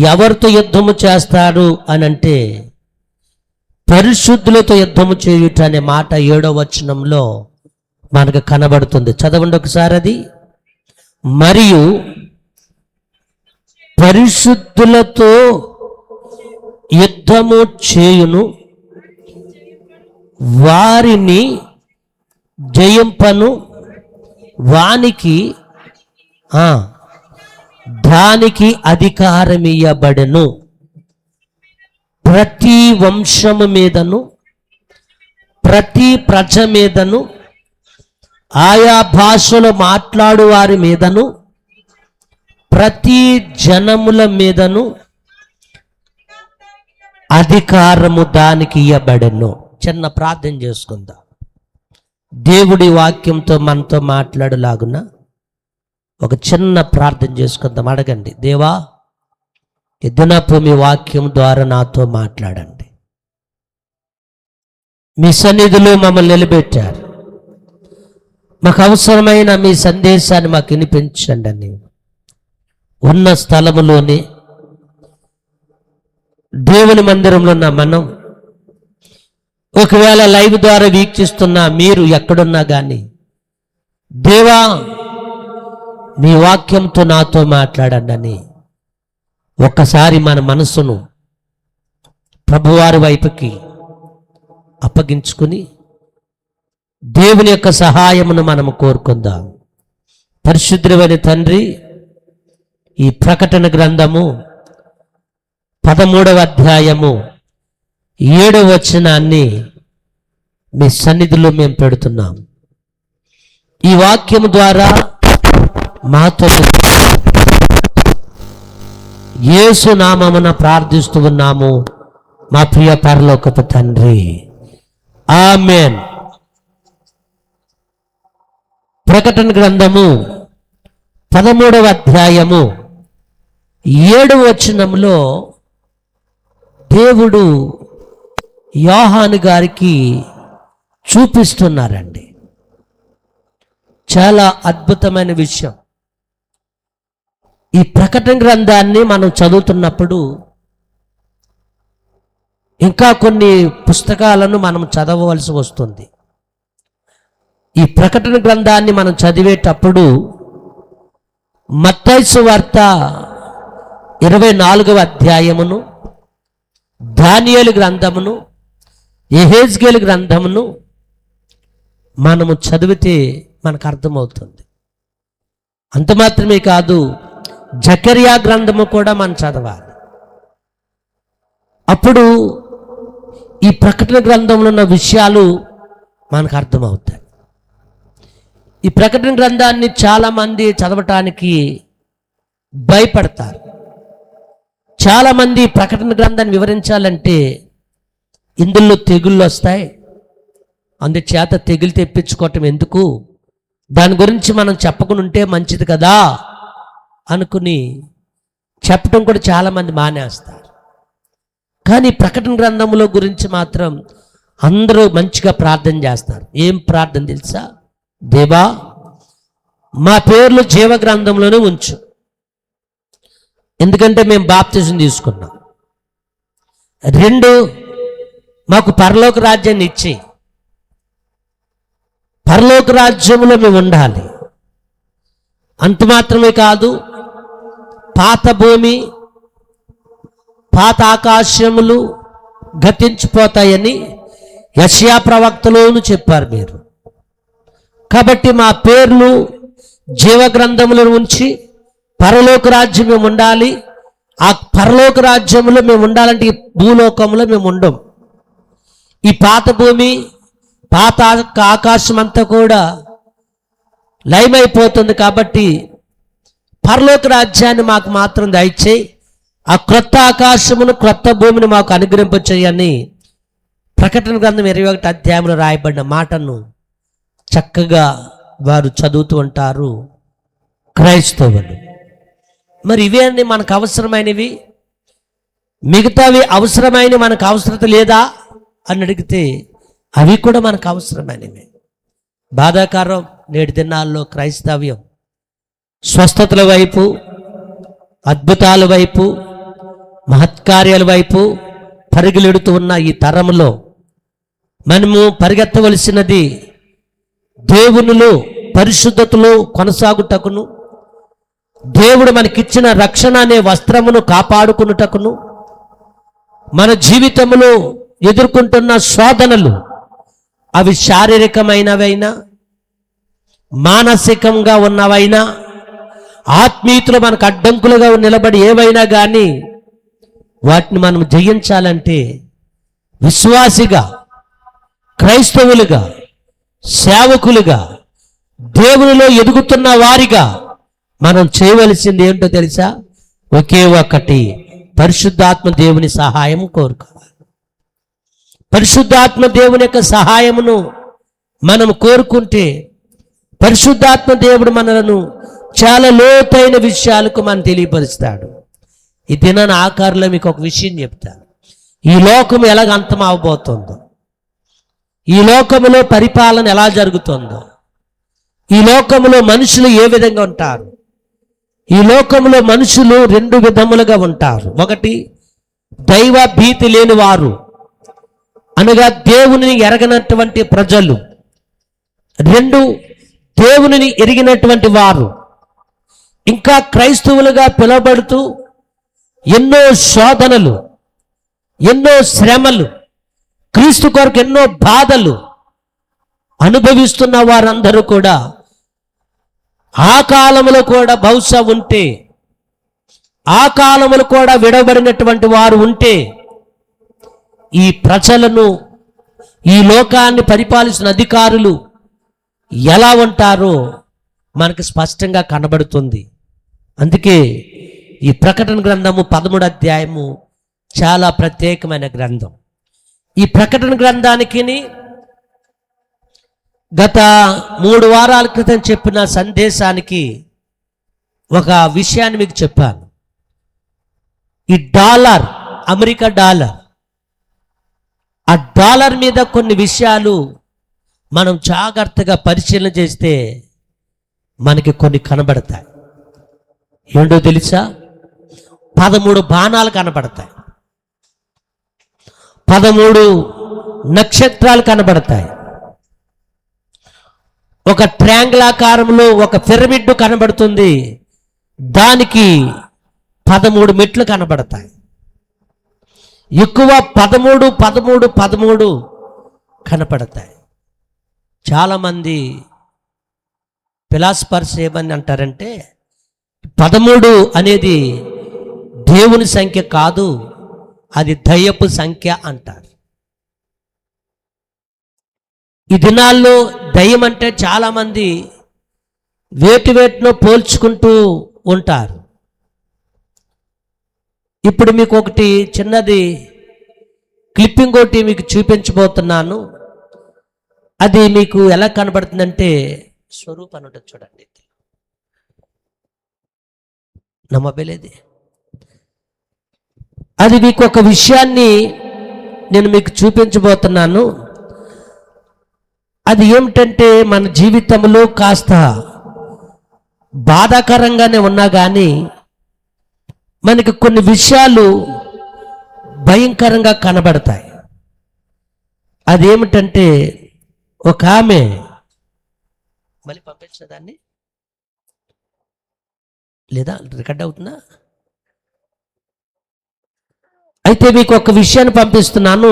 ఎవరితో యుద్ధము చేస్తాడు అని అంటే పరిశుద్ధులతో యుద్ధము చేయుట అనే మాట 7వ వచనంలో మనకు కనబడుతుంది. చదవండి ఒకసారి అది. మరియు పరిశుద్ధులతో యుద్ధము చేయును, వారిని జయింపను, వానికి దానికి అధికారమియ్యబడెను. ప్రతి వంశము మీదను ప్రతి ప్రజ మీదను ఆయా భాషలు మాట్లాడు వారి మీదను ప్రతి జనముల మీదను అధికారము దానికి ఇయ్యబడెను. చిన్న ప్రార్థన చేసుకుందాం. దేవుడి వాక్యంతో మనతో మాట్లాడులాగున ఒక చిన్న ప్రార్థన చేసుకుందాం. అడగండి, దేవా ఈ దినపు మీ వాక్యం ద్వారా నాతో మాట్లాడండి. మీ సన్నిధిలో మమ్మల్ని నిలబెట్టారు, మాకు అవసరమైన మీ సందేశాన్ని మాకు వినిపించండి అని ఉన్న స్థలములోనే దేవుని మందిరంలో ఉన్న మనం, ఒకవేళ లైవ్ ద్వారా వీక్షిస్తున్నా మీరు ఎక్కడున్నా కానీ, దేవా నీ వాక్యంతో నాతో మాట్లాడండి అని ఒక్కసారి మన మనసును ప్రభువారి వైపుకి అప్పగించుకుని దేవుని యొక్క సహాయమును మనము కోరుకుందాం. పరిశుద్ధుడైన తండ్రి, ఈ ప్రకటన గ్రంథము 13వ అధ్యాయము 7వ వచనాన్ని మీ సన్నిధిలో మేము పెడుతున్నాం. ఈ వాక్యము ద్వారా మాతో యేసు నామమున ప్రార్థిస్తూ ఉన్నాము మా ప్రియ పరలోకపు తండ్రి, ఆమేన్. ప్రకటన గ్రంథము 13వ అధ్యాయము 7వ వచనంలో దేవుడు యోహాను గారికి చూపిస్తున్నారండి. చాలా అద్భుతమైన విషయం. ఈ ప్రకటన గ్రంథాన్ని మనం చదువుతున్నప్పుడు ఇంకా కొన్ని పుస్తకాలను మనం చదవవలసి వస్తుంది. ఈ ప్రకటన గ్రంథాన్ని మనం చదివేటప్పుడు మత్తయి సువార్త 24వ అధ్యాయమును, దానియేలు గ్రంథమును, యెహెజ్కేలు గ్రంథమును మనము చదివితే మనకు అర్థమవుతుంది. అంత మాత్రమే కాదు, జకర్యా గ్రంథము కూడా మనం చదవాలి. అప్పుడు ఈ ప్రకటన గ్రంథంలో ఉన్న విషయాలు మనకు అర్థమవుతాయి. ఈ ప్రకటన గ్రంథాన్ని చాలామంది చదవటానికి భయపడతారు. చాలామంది ప్రకటన గ్రంథాన్ని వివరించాలంటే ఇందులో తెగుళ్ళు వస్తాయి, అందుచేత తెగులు తెప్పించుకోవటం ఎందుకు, దాని గురించి మనం చెప్పకుండా ఉంటే మంచిది కదా అనుకుని చెప్పటం కూడా చాలామంది మానేస్తారు. కానీ ప్రకటన గ్రంథంలో గురించి మాత్రం అందరూ మంచిగా ప్రార్థన చేస్తారు. ఏం ప్రార్థన తెలుసా? దేవా మా పేర్లు జీవ గ్రంథంలోనే ఉంచు, ఎందుకంటే మేము బాప్తిజం తీసుకున్నాం. 2, మాకు పరలోక రాజ్యాన్ని ఇచ్చి పరలోక రాజ్యంలో మేము ఉండాలి. అంత మాత్రమే కాదు, పాత భూమి పాత ఆకాశములు గతించిపోతాయని యెషయా ప్రవక్తలోను చెప్పారు మీరు. కాబట్టి మా పేర్లు జీవ గ్రంథములో ఉంచి పరలోక రాజ్యం మేము ఉండాలి. ఆ పరలోక రాజ్యంలో మేము ఉండాలంటే ఈ భూలోకంలో మేము ఉండం. ఈ పాత భూమి పాత ఆకాశం అంతా కూడా లయమైపోతుంది. కాబట్టి పరలోక రాజ్యాన్ని మాకు మాత్రం దయచేయి, ఆ క్రొత్త ఆకాశమును క్రొత్త భూమిని మాకు అనుగ్రహింపచేయని ప్రకటన గ్రంథం 21వ అధ్యాయంలో రాయబడిన మాటను చక్కగా వారు చదువుతూ ఉంటారు క్రైస్తవులు. మరి ఇవే అన్ని మనకు అవసరమైనవి, మిగతావి అవసరమైనవి మనకు అవసరత లేదా అని అడిగితే అవి కూడా మనకు అవసరమైనవి. బాధాకరం, నేటి దినాల్లో క్రైస్తవ్యం స్వస్థతల వైపు, అద్భుతాల వైపు, మహత్కార్యాల వైపు పరుగులెడుతూ ఉన్న ఈ తరంలో మనము పరిగెత్తవలసినది దేవునిలో పరిశుద్ధతలో కొనసాగుటకును, దేవుడు మనకిచ్చిన రక్షణ అనే వస్త్రమును కాపాడుకున్నటకును, మన జీవితంలో ఎదుర్కొంటున్న శోధనలు అవి శారీరకమైనవైనా మానసికంగా ఉన్నవైనా ఆత్మీయతలో మనకు అడ్డంకులుగా నిలబడి ఏవైనా కానీ వాటిని మనం జయించాలంటే విశ్వాసిగా, క్రైస్తవులుగా, సేవకులుగా, దేవునిలో ఎదుగుతున్న వారిగా మనం చేయవలసింది ఏంటో తెలుసా? ఒకే ఒక్కటి, పరిశుద్ధాత్మ దేవుని సహాయం కోరుకోవాలి. పరిశుద్ధాత్మ దేవుని యొక్క సహాయమును మనం కోరుకుంటే పరిశుద్ధాత్మ దేవుడు మనలను చాలా లోతైన విషయాలకు మనం తెలియపరుస్తాడు. ఈ దినాన ఆకారంలో మీకు ఒక విషయం చెప్తాను. ఈ లోకం ఎలాగ అంతం అవబోతుందో, ఈ లోకములో పరిపాలన ఎలా జరుగుతుందో, ఈ లోకములో మనుషులు ఏ విధంగా ఉంటారు, ఈ లోకంలో మనుషులు రెండు విధములుగా ఉంటారు. ఒకటి, దైవ భీతి లేని వారు, అనగా దేవుని ఎరగనటువంటి ప్రజలు. రెండు, దేవునిని ఎరిగినటువంటి వారు. ఇంకా క్రైస్తవులుగా పిలువబడుతూ ఎన్నో శోధనలు, ఎన్నో శ్రమలు, క్రీస్తు కొరకు ఎన్నో బాధలు అనుభవిస్తున్న వారందరూ కూడా ఆ కాలంలో కూడా బహుశా ఉంటే, ఆ కాలంలో కూడా విడవబడినటువంటి వారు ఉంటే ఈ ప్రజలను, ఈ లోకాన్ని పరిపాలిస్తున్న అధికారులు ఎలా ఉంటారో మనకు స్పష్టంగా కనబడుతుంది. అందుకే ఈ ప్రకటన గ్రంథము 13వ అధ్యాయము చాలా ప్రత్యేకమైన గ్రంథం. ఈ ప్రకటన గ్రంథానికి గత 3 వారాల క్రితం చెప్పిన సందేశానికి ఒక విషయాన్ని మీకు చెప్పాను. ఈ డాలర్, అమెరికా డాలర్, ఆ డాలర్ మీద కొన్ని విషయాలు మనం జాగ్రత్తగా పరిశీలన చేస్తే మనకి కొన్ని కనబడతాయి. ఏంటో తెలుసా? 13 బాణాలు కనబడతాయి, 13 నక్షత్రాలు కనబడతాయి, ఒక ట్రయాంగిల్ ఆకారంలో ఒక పిరమిడ్ కనబడుతుంది, దానికి 13 మెట్లు కనబడతాయి. ఎక్కువ 13 13 13 కనపడతాయి. చాలామంది ఫిలాసఫర్స్ ఏమని అంటారంటే 13 అనేది దేవుని సంఖ్య కాదు, అది దయ్యపు సంఖ్య అంటారు. ఈ దినాల్లో దయ్యం అంటే చాలామంది వేటినో పోల్చుకుంటూ ఉంటారు. ఇప్పుడు మీకు ఒకటి చిన్నది క్లిప్పింగ్ ఒకటి మీకు చూపించబోతున్నాను. అది మీకు ఎలా కనబడుతుందంటే, స్వరూపం అని ఉంటుంది చూడండి, నా మొబైల్ ఇది. అది మీకు ఒక విషయాన్ని నేను మీకు చూపించబోతున్నాను. అది ఏమిటంటే, మన జీవితంలో కాస్త బాధాకరంగానే ఉన్నా కానీ మనకి కొన్ని విషయాలు భయంకరంగా కనబడతాయి. అదేమిటంటే, ఒక ఆమె, మళ్ళీ పంపించిన దాన్ని లేదా రికార్డ్ అవుతుందా? అయితే మీకు ఒక విషయాన్ని పంపిస్తున్నాను,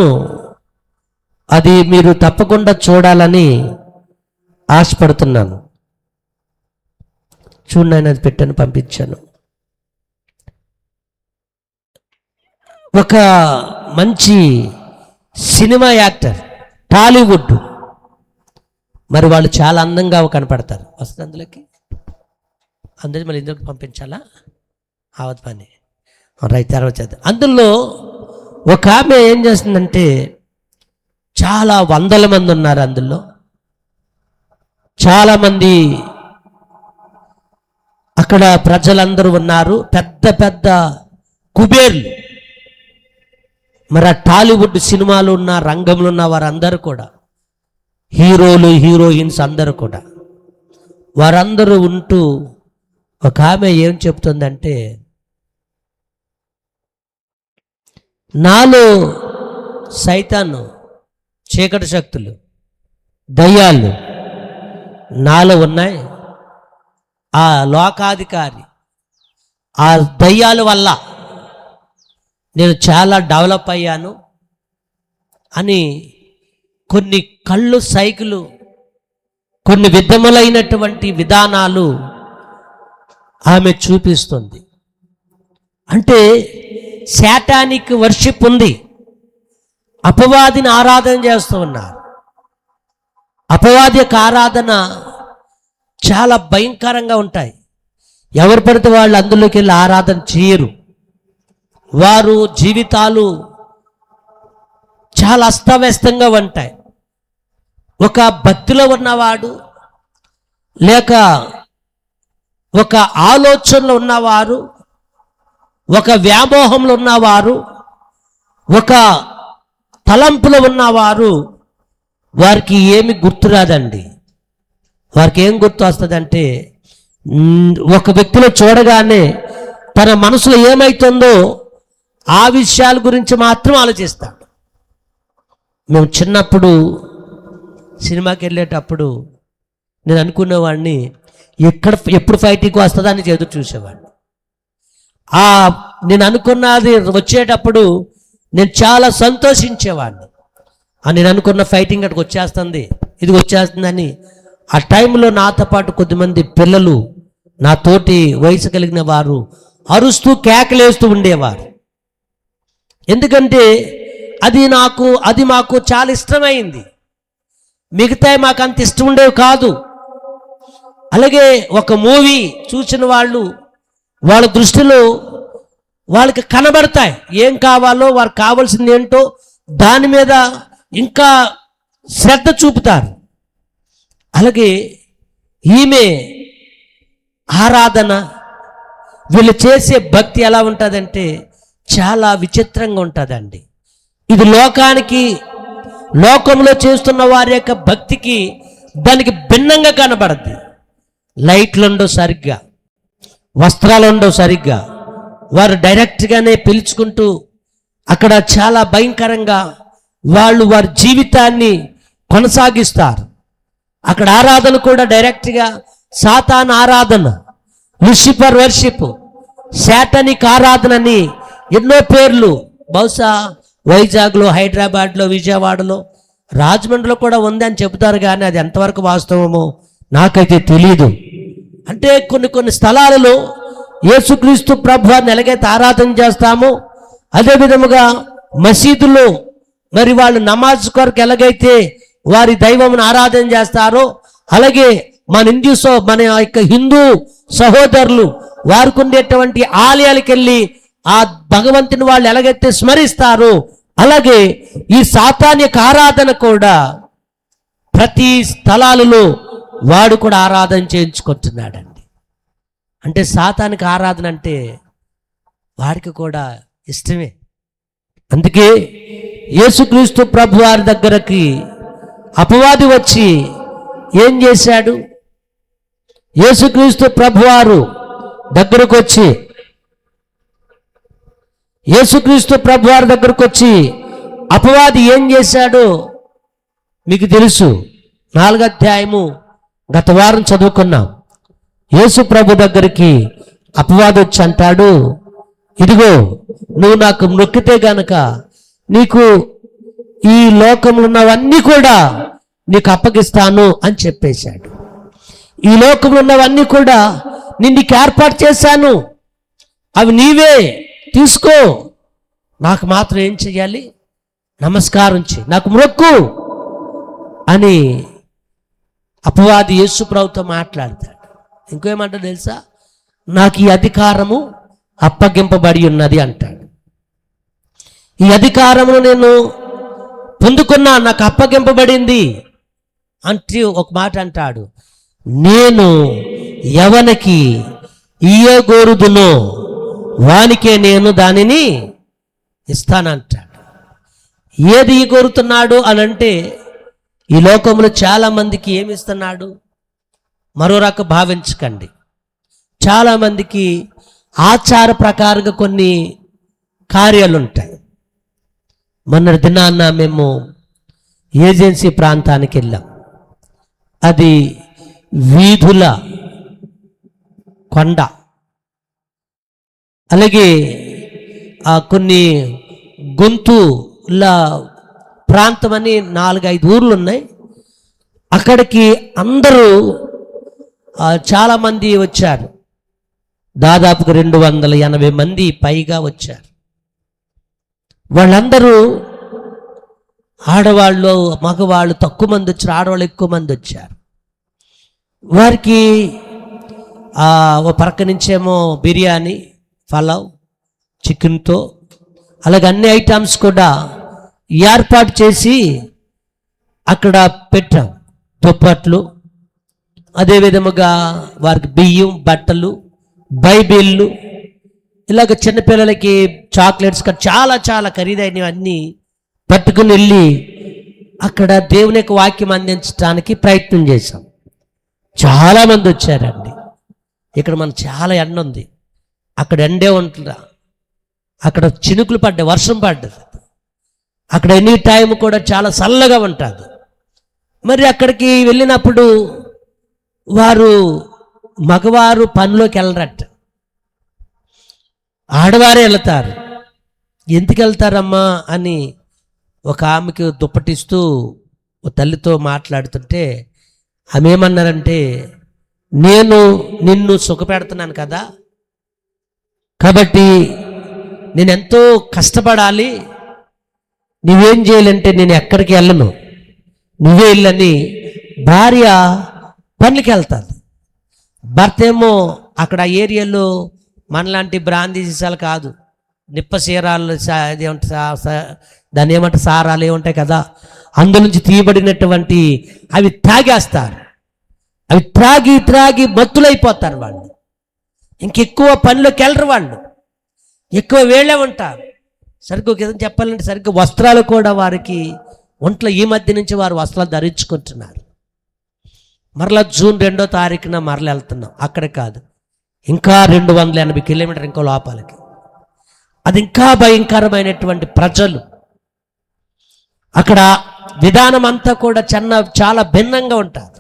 అది మీరు తప్పకుండా చూడాలని ఆశపడుతున్నాను. చూడండి, అది పెట్టాను, పంపించాను. ఒక మంచి సినిమా యాక్టర్, టాలీవుడ్, మరి వాళ్ళు చాలా అందంగా కనపడతారు. వస్తుంది అందులోకి, అందరి మళ్ళీ ఇందులోకి పంపించాలా? అవద్దు పని, రైట్, తర్వాత చేద్దాం. అందులో ఒక ఆమె ఏం చేస్తుందంటే, చాలా వందల మంది ఉన్నారు అందులో, చాలామంది అక్కడ ప్రజలందరూ ఉన్నారు, పెద్ద పెద్ద కుబేర్లు. మరి ఆ టాలీవుడ్ సినిమాలు ఉన్న రంగంలో ఉన్న వారందరూ కూడా, హీరోలు హీరోయిన్స్ అందరూ కూడా, వారందరూ ఉంటూ ఒక ఆమె ఏం చెప్తుందంటే, నాలో సైతాను, చీకటి శక్తులు, దయ్యాలు నాలో ఉన్నాయి. ఆ లోకాధికారి, ఆ దయ్యాల వల్ల నేను చాలా డెవలప్ అయ్యాను అని కొన్ని కళ్ళు సైకిలు, కొన్ని విధములైనటువంటి విధానాలు ఆమె చూపిస్తుంది. అంటే శాటానిక్ వర్షిప్ ఉంది. అపవాదిని ఆరాధన చేస్తూ ఉన్నారు. అపవాది యొక్క ఆరాధన చాలా భయంకరంగా ఉంటాయి. ఎవరు పడితే వాళ్ళు అందులోకి వెళ్ళి ఆరాధన చేయరు. వారు జీవితాలు చాలా అస్తవ్యస్తంగా ఉంటాయి. ఒక భక్తిలో ఉన్నవాడు, లేక ఒక ఆలోచనలో ఉన్నవారు, ఒక వ్యామోహంలో ఉన్నవారు, ఒక తలంపులో ఉన్నవారు, వారికి ఏమి గుర్తురాదండి. వారికి ఏం గుర్తు వస్తుందంటే, ఒక వ్యక్తిలో చూడగానే తన మనసులో ఏమవుతుందో ఆ విషయాల గురించి మాత్రం ఆలోచిస్తాడు. మేము చిన్నప్పుడు సినిమాకి వెళ్ళేటప్పుడు నేను అనుకునేవాడిని, ఎప్పుడు ఫైటింగ్ వస్తుందా అని ఎదురు చూసేవాడిని. నేను అనుకున్నది వచ్చేటప్పుడు నేను చాలా సంతోషించేవాడిని. నేను అనుకున్న ఫైటింగ్ అక్కడికి వచ్చేస్తుంది, ఇది వచ్చేస్తుందని. ఆ టైంలో నాతో పాటు కొద్దిమంది పిల్లలు, నా తోటి వయసు కలిగిన వారు అరుస్తూ కేకలేస్తూ ఉండేవారు. ఎందుకంటే అది మాకు చాలా ఇష్టమైంది. మిగతా మాకు అంత ఇష్టం ఉండేవి కాదు. అలాగే ఒక మూవీ చూసిన వాళ్ళ దృష్టిలో వాళ్ళకి కనబడతాయి, ఏం కావాలో, వారికి కావాల్సింది ఏంటో దాని మీద ఇంకా శ్రద్ధ చూపుతారు. అలాగే ఈమె ఆరాధన, వీళ్ళు చేసే భక్తి ఎలా ఉంటుందంటే చాలా విచిత్రంగా ఉంటుందండి. ఇది లోకంలో చేస్తున్న వారి యొక్క భక్తికి దానికి భిన్నంగా కనబడుద్ది. లైట్లు ఉండవు సరిగ్గా, వస్త్రాలు ఉండవు సరిగ్గా. వారు డైరెక్ట్గానే పిలుచుకుంటూ అక్కడ చాలా భయంకరంగా వారి జీవితాన్ని కొనసాగిస్తారు. అక్కడ ఆరాధన కూడా డైరెక్ట్గా సాతాన్ ఆరాధన, లూసిఫర్ వర్షిప్, శాటనిక్ ఆరాధనని ఎన్నో పేర్లు బహుశా వైజాగ్లో, హైదరాబాద్లో, విజయవాడలో, రాజమండ్రిలో కూడా ఉంది అని చెబుతారు. కానీ అది ఎంతవరకు వాస్తవమో నాకైతే తెలియదు. అంటే కొన్ని స్థలాలలో యేసుక్రీస్తు ప్రభువారిని ఎలాగైతే ఆరాధన చేస్తామో అదే విధముగా మసీదులో మరి వాళ్ళు నమాజ్ కొరకు ఎలాగైతే వారి దైవమును ఆరాధన చేస్తారో, అలాగే మన యొక్క హిందూ సహోదరులు వారికి ఉండేటువంటి ఆలయాలకు వెళ్ళి ఆ భగవంతుని వాళ్ళు ఎలాగైతే స్మరిస్తారో, అలాగే ఈ సాతాన్ యొక్క ఆరాధన కూడా ప్రతి స్థలాలలో వాడు కూడా ఆరాధన చేయించుకుంటున్నాడండి. అంటే సాతానికి ఆరాధన అంటే వాడికి కూడా ఇష్టమే. అందుకే యేసుక్రీస్తు ప్రభు వారి దగ్గరకి అపవాది వచ్చి ఏం చేశాడు? యేసుక్రీస్తు ప్రభువారు దగ్గరకు వచ్చి అపవాది ఏం చేశాడో మీకు తెలుసు. 4వ అధ్యాయము గత వారం చదువుకున్నాం. యేసు ప్రభు దగ్గరికి అపవాది వచ్చి అంటాడు, ఇదిగో నువ్వు నాకు మొక్కితే గనక నీకు ఈ లోకంలో ఉన్నవన్నీ కూడా నీకు అప్పగిస్తాను అని చెప్పేశాడు. ఈ లోకంలో ఉన్నవన్నీ కూడా నీకు ఏర్పాటు చేశాను, అవి నీవే తీసుకో, నాకు మాత్రం ఏం చెయ్యాలి? నమస్కారం చేయి, నాకు మొక్కు అని అపవాది యేసు ప్రభుతో మాట్లాడతాడు. ఇంకేమంటాడు తెలుసా? నాకు ఈ అధికారము అప్పగింపబడి ఉన్నది అంటాడు. ఈ అధికారమును నేను పొందుకున్నా, నాకు అప్పగింపబడింది అంటే ఒక మాట అంటాడు, నేను ఎవనికి ఇయ్యగోరుదునో వానికే నేను దానిని ఇస్తానంటాడు. ఏది కోరుతున్నాడు అని అంటే, ఈ లోకంలో చాలామందికి ఏమి ఇస్తున్నాడు? మరో రకం భావించకండి. చాలామందికి ఆచార ప్రకారంగా కొన్ని కార్యాలు ఉంటాయి. మొన్నటి దినాన్న మేము ఏజెన్సీ ప్రాంతానికి వెళ్ళాం. అది వీధుల కొండ, అలాగే కొన్ని గొంతుల ప్రాంతం అని 4-5 ఊర్లు ఉన్నాయి. అక్కడికి అందరూ చాలామంది వచ్చారు. దాదాపుగా 280 మంది పైగా వచ్చారు. వాళ్ళందరూ ఆడవాళ్ళు, మగవాళ్ళు తక్కువ మంది వచ్చారు, ఆడవాళ్ళు ఎక్కువ మంది వచ్చారు. వారికి ఓ పక్క నుంచేమో బిర్యానీ, పలావ్, చికెన్తో అలాగే అన్ని ఐటమ్స్ కూడా ఏర్పాటు చేసి అక్కడ పెట్టాం. దుప్పట్లు, అదేవిధముగా వారికి బియ్యం, బట్టలు, బైబిళ్ళు, ఇలాగ చిన్నపిల్లలకి చాక్లెట్స్, చాలా చాలా ఖరీదైనవి అన్నీ పట్టుకుని వెళ్ళి అక్కడ దేవుని యొక్క వాక్యం అందించడానికి ప్రయత్నం చేశాం. చాలామంది వచ్చారండి. ఇక్కడ మనకు చాలా ఎండ ఉంది, అక్కడ ఎండే ఉంటుందా, అక్కడ చినుకులు పడ్డాయి, వర్షం పడ్డది. అక్కడ ఎనీ టైం కూడా చాలా చల్లగా ఉంటుంది. మరి అక్కడికి వెళ్ళినప్పుడు మగవారు పనిలోకి వెళ్ళరట, ఆడవారే వెళ్తారు. ఎందుకు వెళ్తారమ్మా అని ఒక ఆమెకి దుప్పటిస్తూ తల్లితో మాట్లాడుతుంటే ఆమె ఏమన్నారంటే, నేను నిన్ను సుఖపెడుతున్నాను కదా, కాబట్టి నేను ఎంతో కష్టపడాలి, నువ్వేం చేయాలంటే నేను ఎక్కడికి వెళ్ళను, నువ్వే వెళ్ళని భార్య పనులకి వెళ్తాను. భర్త ఏమో అక్కడ ఏరియాలో మనలాంటి బ్రాందీ సీసాలు కాదు, నిప్ప సీరాలు, దాన్ని ఏమంటే సారాలు ఏముంటాయి కదా, అందులోంచి తీయబడినటువంటి అవి తాగేస్తారు. అవి త్రాగి త్రాగి మత్తులైపోతారు వాళ్ళు. ఇంకెక్కువ పనిలోకి వెళ్ళరు వాళ్ళు, ఎక్కువ వేళ్ళే ఉంటారు. సరిగ్గా చెప్పాలంటే సరిగ్గా వస్త్రాలు కూడా వారికి ఒంట్లో ఈ మధ్య నుంచి వారు వస్త్రాలు ధరించుకుంటున్నారు. మరలా జూన్ 2వ తారీఖున మరలా వెళ్తున్నాం. అక్కడ కాదు, ఇంకా 280 కిలోమీటర్ ఇంకో లోపలికి. అది ఇంకా భయంకరమైనటువంటి ప్రజలు. అక్కడ విధానం అంతా కూడా చాలా భిన్నంగా ఉంటుంది.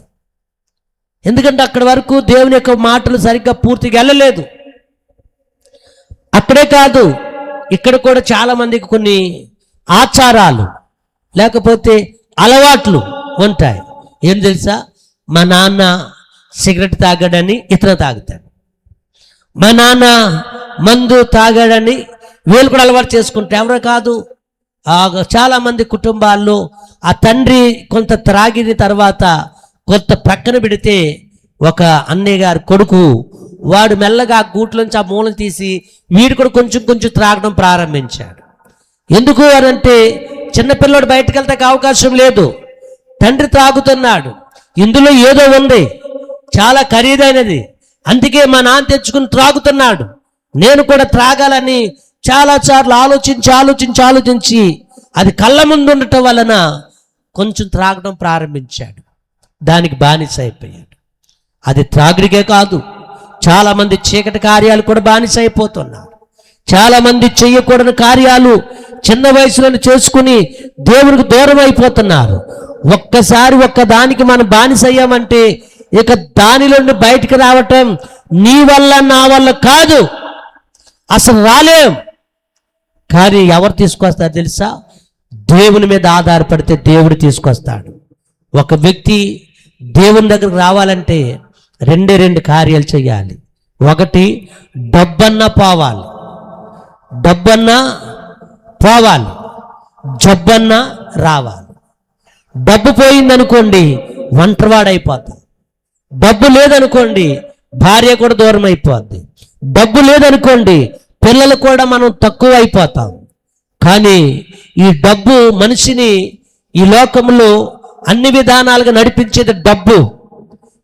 ఎందుకంటే అక్కడి వరకు దేవుని యొక్క మాటలు సరిగ్గా పూర్తిగా వెళ్ళలేదు. అక్కడే కాదు, ఇక్కడ కూడా చాలా మందికి కొన్ని ఆచారాలు లేకపోతే అలవాట్లు ఉంటాయి. ఏం తెలుసా, మా నాన్న సిగరెట్ తాగాడని ఇతను తాగుతాడు, మా నాన్న మందు తాగాడని వీళ్ళు కూడా అలవాటు చేసుకుంటే ఎవరో కాదు. చాలామంది కుటుంబాల్లో ఆ తండ్రి కొంత త్రాగిన తర్వాత కొంత ప్రక్కన పెడితే ఒక అన్నయ్య గారి కొడుకు వాడు మెల్లగా ఆ గూట్లోంచి ఆ మూలం తీసి వీడు కూడా కొంచెం కొంచెం త్రాగడం ప్రారంభించాడు. ఎందుకు అనంటే చిన్నపిల్లడు బయటకు వెళ్తాక అవకాశం లేదు, తండ్రి త్రాగుతున్నాడు, ఇందులో ఏదో ఉంది, చాలా ఖరీదైనది, అందుకే మా నాన్న తెచ్చుకుని త్రాగుతున్నాడు, నేను కూడా త్రాగాలని చాలాసార్లు ఆలోచించి అది కళ్ళ ముందు ఉండటం వలన కొంచెం త్రాగడం ప్రారంభించాడు. దానికి బానిస అయిపోయాడు. అది త్రాగుడికే కాదు, చాలామంది చీకటి కార్యాలు కూడా బానిస అయిపోతున్నారు. చాలామంది చేయకూడని కార్యాలు చిన్న వయసులో చేసుకుని దేవునికి దూరం అయిపోతున్నారు. ఒక్కసారి దానికి మనం బానిస అయ్యామంటే ఇక దానిలో బయటికి రావటం నీ వల్ల నా వల్ల కాదు, అసలు రాలేం. కానీ ఎవరు తీసుకొస్తారు తెలుసా, దేవుని మీద ఆధారపడితే దేవుడు తీసుకొస్తాడు. ఒక వ్యక్తి దేవుని దగ్గరకు రావాలంటే 2 కార్యాలు చేయాలి. ఒకటి, డబ్బన్నా పోవాలి, జబ్బన్నా రావాలి. డబ్బు పోయిందనుకోండి ఒంటరివాడైపోతాం, డబ్బు లేదనుకోండి భార్య కూడా దూరం అయిపోద్ది, డబ్బు లేదనుకోండి పిల్లలు కూడా మనం తక్కువ అయిపోతాం. కానీ ఈ డబ్బు మనిషిని ఈ లోకంలో అన్ని విధానాలుగా నడిపించేది డబ్బు.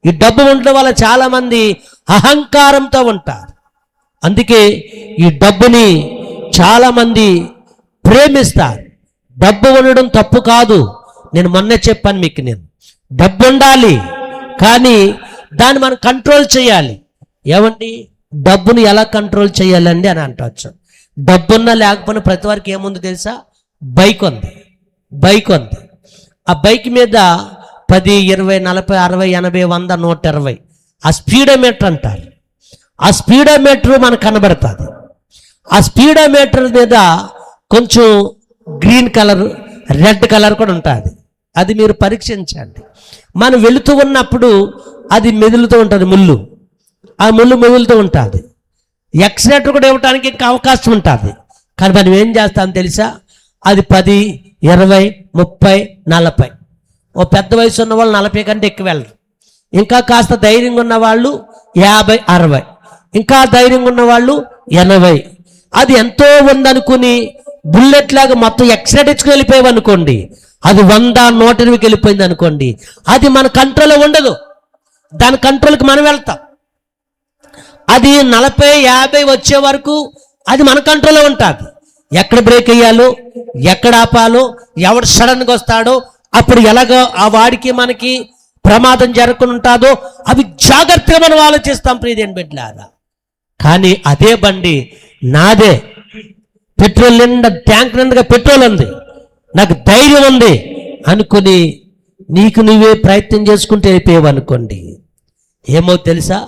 ఈ డబ్బు ఉండడం వల్ల చాలామంది అహంకారంతో ఉంటారు. అందుకే ఈ డబ్బుని చాలామంది ప్రేమిస్తారు. డబ్బు ఉండడం తప్పు కాదు, నేను మొన్నే చెప్పాను మీకు, నేను డబ్బు ఉండాలి కానీ దాన్ని మనం కంట్రోల్ చేయాలి. ఏమండి, డబ్బుని ఎలా కంట్రోల్ చేయాలండి అని అంటవచ్చు. డబ్బున్నా లేకపోయినా ప్రతి వారికి ఏముంది తెలుసా, బైక్ ఉంది. ఆ బైక్ మీద 10, 20, 40, 60, 80, 100, 120 ఆ స్పీడోమీటర్ అంటారు. ఆ స్పీడోమీటర్ మనకు కనబడుతుంది. ఆ స్పీడోమీటర్ మీద కొంచెం గ్రీన్ కలర్, రెడ్ కలర్ కూడా ఉంటుంది. అది మీరు పరీక్షించండి. మనం వెళుతూ ఉన్నప్పుడు అది మెదులుతూ ఉంటుంది, ఆ ముళ్ళు మెదులుతూ ఉంటుంది. ఎక్సిలేటర్ కూడా ఇవ్వడానికి ఇంకా అవకాశం ఉంటుంది. కానీ మనం ఏం చేస్తామని తెలుసా? అది 10, 20, 30, 40. ఓ పెద్ద వయసు ఉన్న వాళ్ళు 40 కంటే ఎక్కువ వెళ్ళరు. ఇంకా కాస్త ధైర్యంగా ఉన్న వాళ్ళు 50, 60, ఇంకా ధైర్యంగా ఉన్న వాళ్ళు 80. అది ఎంతో ఉందనుకుని బుల్లెట్ లాగా మొత్తం ఎక్సిలేటర్ ఇచ్చుకు వెళ్ళిపోయామనుకోండి, అది 100, 120కి వెళ్ళిపోయింది అనుకోండి, అది మన కంట్రోల్లో ఉండదు. దాని కంట్రోల్కి మనం వెళ్తాం. అది 40, 50 వచ్చే వరకు అది మన కంట్రోల్లో ఉంటుంది. ఎక్కడ బ్రేక్ వేయాలో, ఎక్కడ ఆపాలో, ఎవడు సడన్గా వస్తాడో, అప్పుడు ఎలాగో ఆ వాడికి మనకి ప్రమాదం జరగకుండా ఉంటుందో అవి జాగ్రత్తగా మనం ఆలోచిస్తాం ప్రియదేని బిడ్డలారా. కానీ అదే బండి నాదే, పెట్రోల్ నిండా, ట్యాంక్ నిండుగా పెట్రోల్ ఉంది, నాకు ధైర్యం ఉంది అనుకుని నీకు నువ్వే ప్రయత్నం చేసుకుంటూ వెళ్ళిపోయావు అనుకోండి, ఏమో తెలుసా?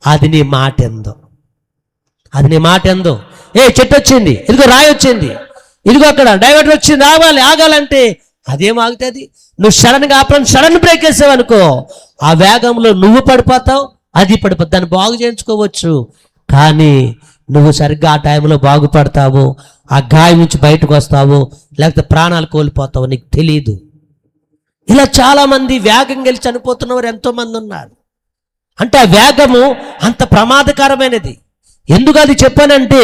అది నీ మాట ఎందో. చెట్టు వచ్చింది, ఇదిగో రాయి వచ్చింది, ఇదిగో అక్కడ డైవర్టర్ వచ్చింది, ఆగాలంటే అదేం ఆగుతుంది? నువ్వు సడన్గా సడన్ బ్రేక్ వేసావు అనుకో, ఆ వేగంలో నువ్వు పడిపోతావు, అది పడిపోతుంది. దాన్ని బాగు చేయించుకోవచ్చు, కానీ నువ్వు సరిగ్గా ఆ టైంలో బాగుపడతావు, ఆ గాయం నుంచి బయటకు వస్తావు, లేకపోతే ప్రాణాలు కోల్పోతావు, నీకు తెలియదు. ఇలా చాలామంది వేగం గెలిచి చనిపోతున్నవారు ఎంతోమంది ఉన్నారు. అంటే ఆ వేగము అంత ప్రమాదకరమైనది. ఎందుకు అది చెప్పానంటే,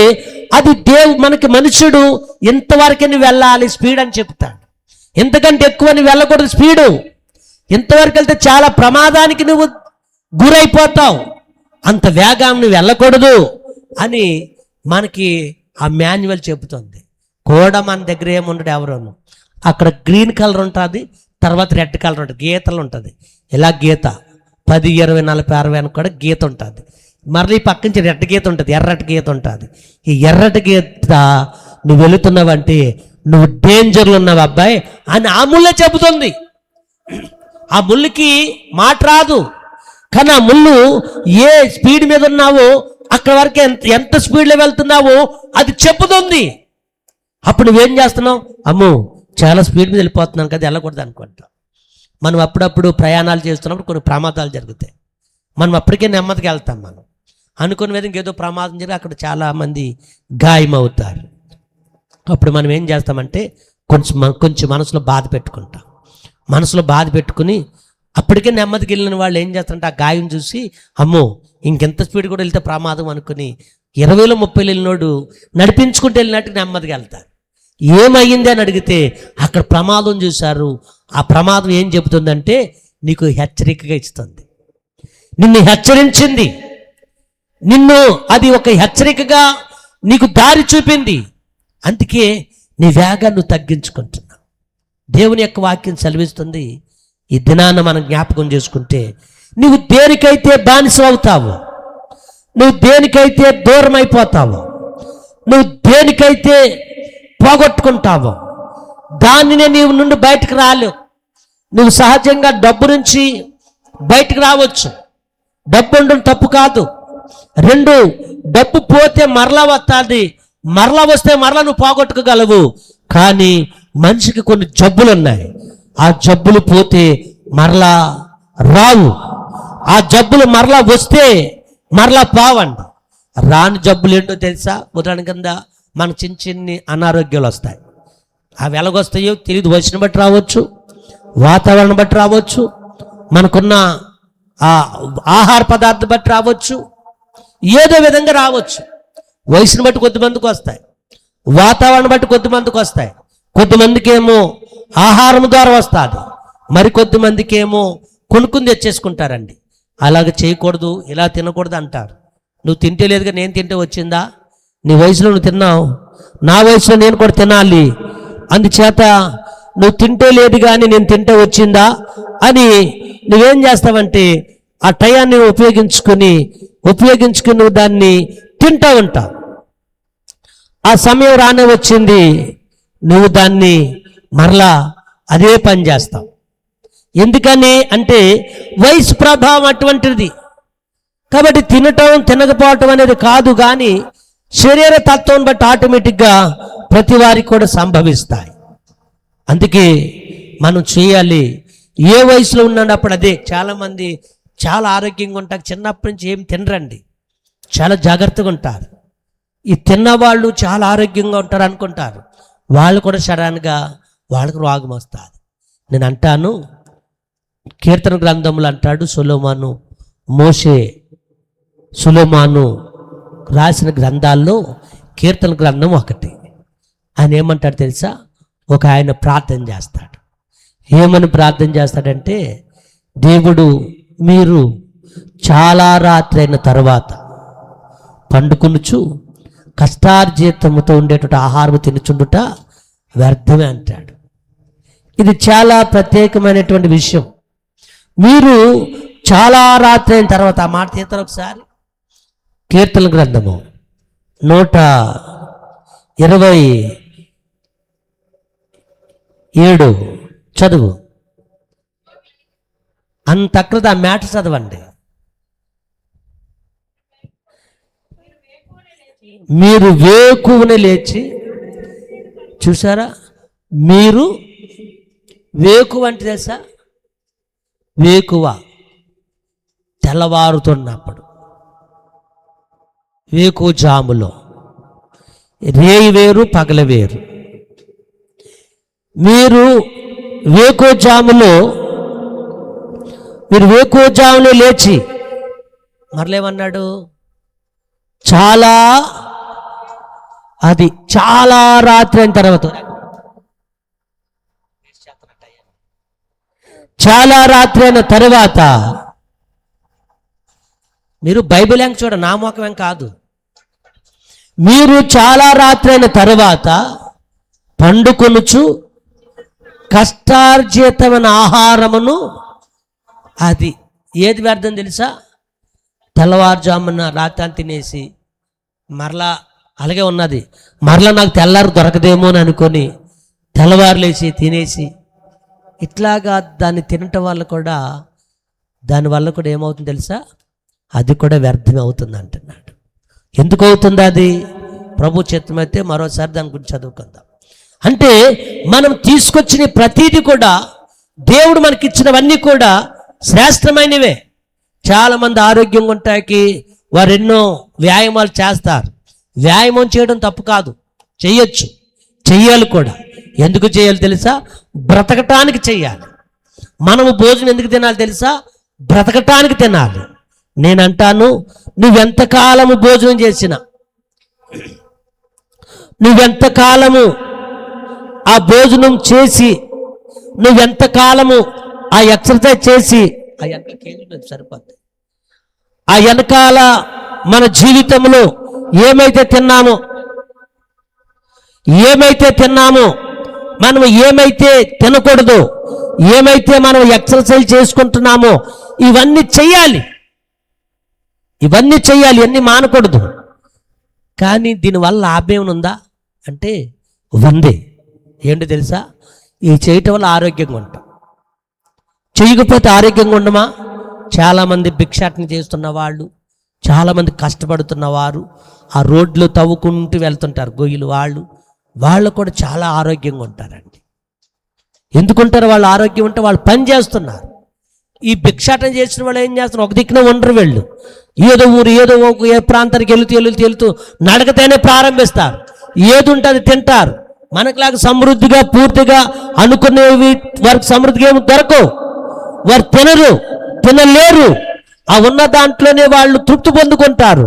అది మనకి మనుషుడు ఇంతవరకని వెళ్ళాలి స్పీడ్ అని చెప్తాడు. ఇంతకంటే ఎక్కువ నువ్వు వెళ్ళకూడదు స్పీడు. ఇంతవరకు వెళ్తే చాలా ప్రమాదానికి నువ్వు గురైపోతావు, అంత వేగాన్ని నువ్వు వెళ్ళకూడదు అని మనకి ఆ మాన్యువల్ చెబుతుంది. కూడా మన దగ్గర ఏముండడు ఎవరోను. అక్కడ గ్రీన్ కలర్ ఉంటుంది, తర్వాత రెడ్ కలర్ ఉంటుంది, గీతలు ఉంటుంది. ఇలా గీత 10, 20, 40, 60 అని కూడా గీత ఉంటుంది. మళ్ళీ పక్క నుంచి రెడ్ గీత ఉంటుంది, ఎర్రటి గీత ఉంటుంది. ఈ ఎర్రటి గీత నువ్వు వెళుతున్నావంటే నువ్వు డేంజర్లో ఉన్నావు అబ్బాయి అని ఆ ముళ్ళే చెబుతుంది. ఆ ముళ్ళుకి మాట రాదు, కానీ ఆ ముళ్ళు ఏ స్పీడ్ మీద ఉన్నావో అక్కడ వరకు ఎంత స్పీడ్లో వెళ్తున్నావో అది చెబుతుంది. అప్పుడు నువ్వేం చేస్తున్నావు? అమ్మో చాలా స్పీడ్ మీద వెళ్ళిపోతున్నాను కదా, వెళ్ళకూడదు అనుకుంటాం. మనం అప్పుడప్పుడు ప్రయాణాలు చేస్తున్నప్పుడు కొన్ని ప్రమాదాలు జరుగుతాయి. మనం అప్పటికే నెమ్మదిగా వెళ్తాం. మనం అనుకున్న విధంగా ఏదో ప్రమాదం జరిగి అక్కడ చాలామంది గాయమవుతారు. అప్పుడు మనం ఏం చేస్తామంటే కొంచెం మనసులో బాధ పెట్టుకుంటాం. మనసులో బాధ పెట్టుకుని అప్పటికే నెమ్మదికి వెళ్ళిన వాళ్ళు ఏం చేస్తారంటే ఆ గాయం చూసి అమ్మో ఇంకెంత స్పీడ్ కూడా వెళ్తే ప్రమాదం అనుకుని 20లో 30 వెళ్ళినోడు నడిపించుకుంటూ వెళ్ళినట్టు నెమ్మదిగా వెళ్తారు. ఏమయ్యింది అని అడిగితే అక్కడ ప్రమాదం చూశారు. ఆ ప్రమాదం ఏం చెబుతుందంటే నీకు హెచ్చరికగా ఇస్తుంది, నిన్ను హెచ్చరించింది, నిన్ను అది ఒక హెచ్చరికగా నీకు దారి చూపింది. అందుకే నీ వేగాన్ని తగ్గించుకుంటున్నావు. దేవుని యొక్క వాక్యం సెలవిస్తుంది. ఈ దినాన్ని మనం జ్ఞాపకం చేసుకుంటే నువ్వు దేనికైతే బానిస అవుతావో, నువ్వు దేనికైతే దూరం అయిపోతావో, నువ్వు దేనికైతే పోగొట్టుకుంటావో దానినే నీవు నుండి బయటకు రాలేవు. నువ్వు సహజంగా డబ్బు నుంచి బయటకు రావచ్చు, డబ్బు ఉండడం తప్పు కాదు. 2 డబ్బు పోతే మరలా వస్తుంది, మరలా వస్తే మరలా నువ్వు పోగొట్టుకోగలవు. కానీ మనిషికి కొన్ని జబ్బులు ఉన్నాయి, ఆ జబ్బులు పోతే మరలా రావు. ఆ జబ్బులు మరలా వస్తే మరలా పోవండి. రాని జబ్బులు ఏంటో తెలుసా? ఉదాహరణ కింద మన చిన్ని అనారోగ్యాలు వస్తాయి. అవి ఎలాగొస్తాయో తెలియదు. వయసును బట్టి రావచ్చు, వాతావరణం బట్టి రావచ్చు, మనకున్న ఆహార పదార్థం బట్టి రావచ్చు, ఏదో విధంగా రావచ్చు. వయసును బట్టి కొద్దిమందికి వస్తాయి, వాతావరణం బట్టి కొద్దిమందికి వస్తాయి. కొద్దిమందికి ఏమో ఆహారం ద్వారా వస్తుంది, మరికొద్దిమందికి ఏమో కొనుక్కుని తెచ్చేసుకుంటారండి. అలాగ చేయకూడదు, ఇలా తినకూడదు అంటారు. నువ్వు తింటే లేదుగా, నేను తింటే వచ్చిందా? నీ వయసులో నువ్వు తిన్నావు, నా వయసులో నేను కూడా తినాలి, అందుచేత నువ్వు తింటే లేదు కానీ నేను తింటే వచ్చిందా అని నువ్వేం చేస్తావంటే ఆ టయాన్ని ఉపయోగించుకుని నువ్వు దాన్ని తింటూ ఉంటావు. ఆ సమయం రానే వచ్చింది, నువ్వు దాన్ని మరలా అదే పని చేస్తావు. ఎందుకని అంటే వయసు ప్రభావం అటువంటిది. కాబట్టి తినటం తినకపోవటం అనేది కాదు, కానీ శరీర తత్వం బట్టి ఆటోమేటిక్గా ప్రతి వారికి కూడా సంభవిస్తాయి. అందుకే మనం చేయాలి. ఏ వయసులో ఉన్నప్పుడు అదే. చాలామంది చాలా ఆరోగ్యంగా ఉంటారు, చిన్నప్పటి నుంచి ఏం తినరండి, చాలా జాగ్రత్తగా ఉంటారు. ఈ తిన్నవాళ్ళు చాలా ఆరోగ్యంగా ఉంటారు అనుకుంటారు, వాళ్ళు కూడా సడన్గా వాళ్ళకు రోగం వస్తుంది. నేను అంటాను, కీర్తన గ్రంథములు అంటాడు సొలొమోను, మోషే సొలొమోను రాసిన గ్రంథాల్లో కీర్తన గ్రంథం ఒకటి. ఆయన ఏమంటాడు తెలుసా? ఆయన ప్రార్థన చేస్తాడు. ఏమని ప్రార్థన చేస్తాడంటే, దేవుడు మీరు చాలా రాత్రి అయిన తర్వాత పండుకొనుచు కష్టార్జితముతో ఉండేటువంటి ఆహారం తినుచుండుట వ్యర్థమే అంటాడు. ఇది చాలా ప్రత్యేకమైనటువంటి విషయం. మీరు చాలా రాత్రి అయిన తర్వాత, ఆ మాట తీస్తారు ఒకసారి. కీర్తన గ్రంథము 127 చదువు. అంతక్రత ఆ మ్యాటర్ చదవండి. మీరు వేకువనే లేచి, చూసారా? మీరు వేకువ అంటే తెలుసా? వేకువ తెల్లవారుతున్నప్పుడు, వేకువ జాములో. రేయి వేరు, పగల వేరు. మీరు వేకువ జాములో లేచి మరలేమన్నాడు? చాలా రాత్రి అయిన తర్వాత, చాలా రాత్రి అయిన తర్వాత, మీరు బైబిల్ ఏం చూడ, నా మోకమేం కాదు, మీరు చాలా రాత్రి అయిన తర్వాత పండుకొనుచు కష్టార్జితమైన ఆహారమును, అది ఏది వ్యర్థం తెలుసా? తెల్లవారుజామున రాత్రి తినేసి మరలా అలాగే ఉన్నది, మరలా నాకు తెల్లారు దొరకదేమో అని అనుకొని తెల్లవారు లేచి తినేసి, ఇట్లాగా దాన్ని తినటం వల్ల కూడా, దానివల్ల కూడా ఏమవుతుంది తెలుసా? అది కూడా వ్యర్థమే అవుతుంది అంటున్నాడు. ఎందుకు అవుతుంది అది? ప్రభు చిత్తమైతే మరోసారి దాని గురించి చదువుకుందాం. అంటే మనం తీసుకొచ్చిన ప్రతీది కూడా, దేవుడు మనకిచ్చినవన్నీ కూడా శ్రేష్టమైనవే. చాలామంది ఆరోగ్యంగా ఉంటాకి వారు ఎన్నో వ్యాయామాలు చేస్తారు. వ్యాయామం చేయడం తప్పు కాదు, చెయ్యొచ్చు, చెయ్యాలి కూడా. ఎందుకు చేయాలి తెలుసా? బ్రతకటానికి చెయ్యాలి. మనము భోజనం ఎందుకు తినాలి తెలుసా? బ్రతకటానికి తినాలి. నేనంటాను, నువ్వెంతకాలము భోజనం చేసినా, నువ్వెంతకాలము ఆ భోజనం చేసి, నువ్వెంతకాలము ఆ ఎక్సర్సైజ్ చేసి, సరిపోద్ది. ఆ వెనకాల మన జీవితంలో ఏమైతే తిన్నామో, మనం ఏమైతే తినకూడదో, ఏమైతే మనం ఎక్సర్సైజ్ చేసుకుంటున్నామో, ఇవన్నీ చెయ్యాలి, ఇవన్నీ మానకూడదు. కానీ దీనివల్ల లాభం ఉందా అంటే ఉంది. ఏంటి తెలుసా? ఈ చేయటం వల్ల ఆరోగ్యంగా ఉంటాం. చేయకపోతే ఆరోగ్యంగా ఉండమా? చాలామంది భిక్షాటన చేస్తున్న వాళ్ళు, చాలామంది కష్టపడుతున్న వారు, ఆ రోడ్లు తవ్వుకుంటూ వెళ్తుంటారు గొయ్యలు, వాళ్ళు కూడా చాలా ఆరోగ్యంగా ఉంటారండి. ఎందుకుంటారు వాళ్ళు ఆరోగ్యం? ఉంటే వాళ్ళు పని చేస్తున్నారు. ఈ భిక్షాటన చేసిన వాళ్ళు ఏం చేస్తున్నారు? ఒక దిక్కున ఉండరు. వెళ్ళు ఏదో ఊరు, ఏ ప్రాంతానికి వెళుతూ నడకతేనే ప్రారంభిస్తారు. ఏది ఉంటే అది తింటారు. మనకులాగా సమృద్ధిగా పూర్తిగా అనుకునేవి వారికి సమృద్ధిగా ఏమి దొరకవు. వారు తినలేరు. ఆ ఉన్న దాంట్లోనే వాళ్ళు తృప్తి పొందుకుంటారు.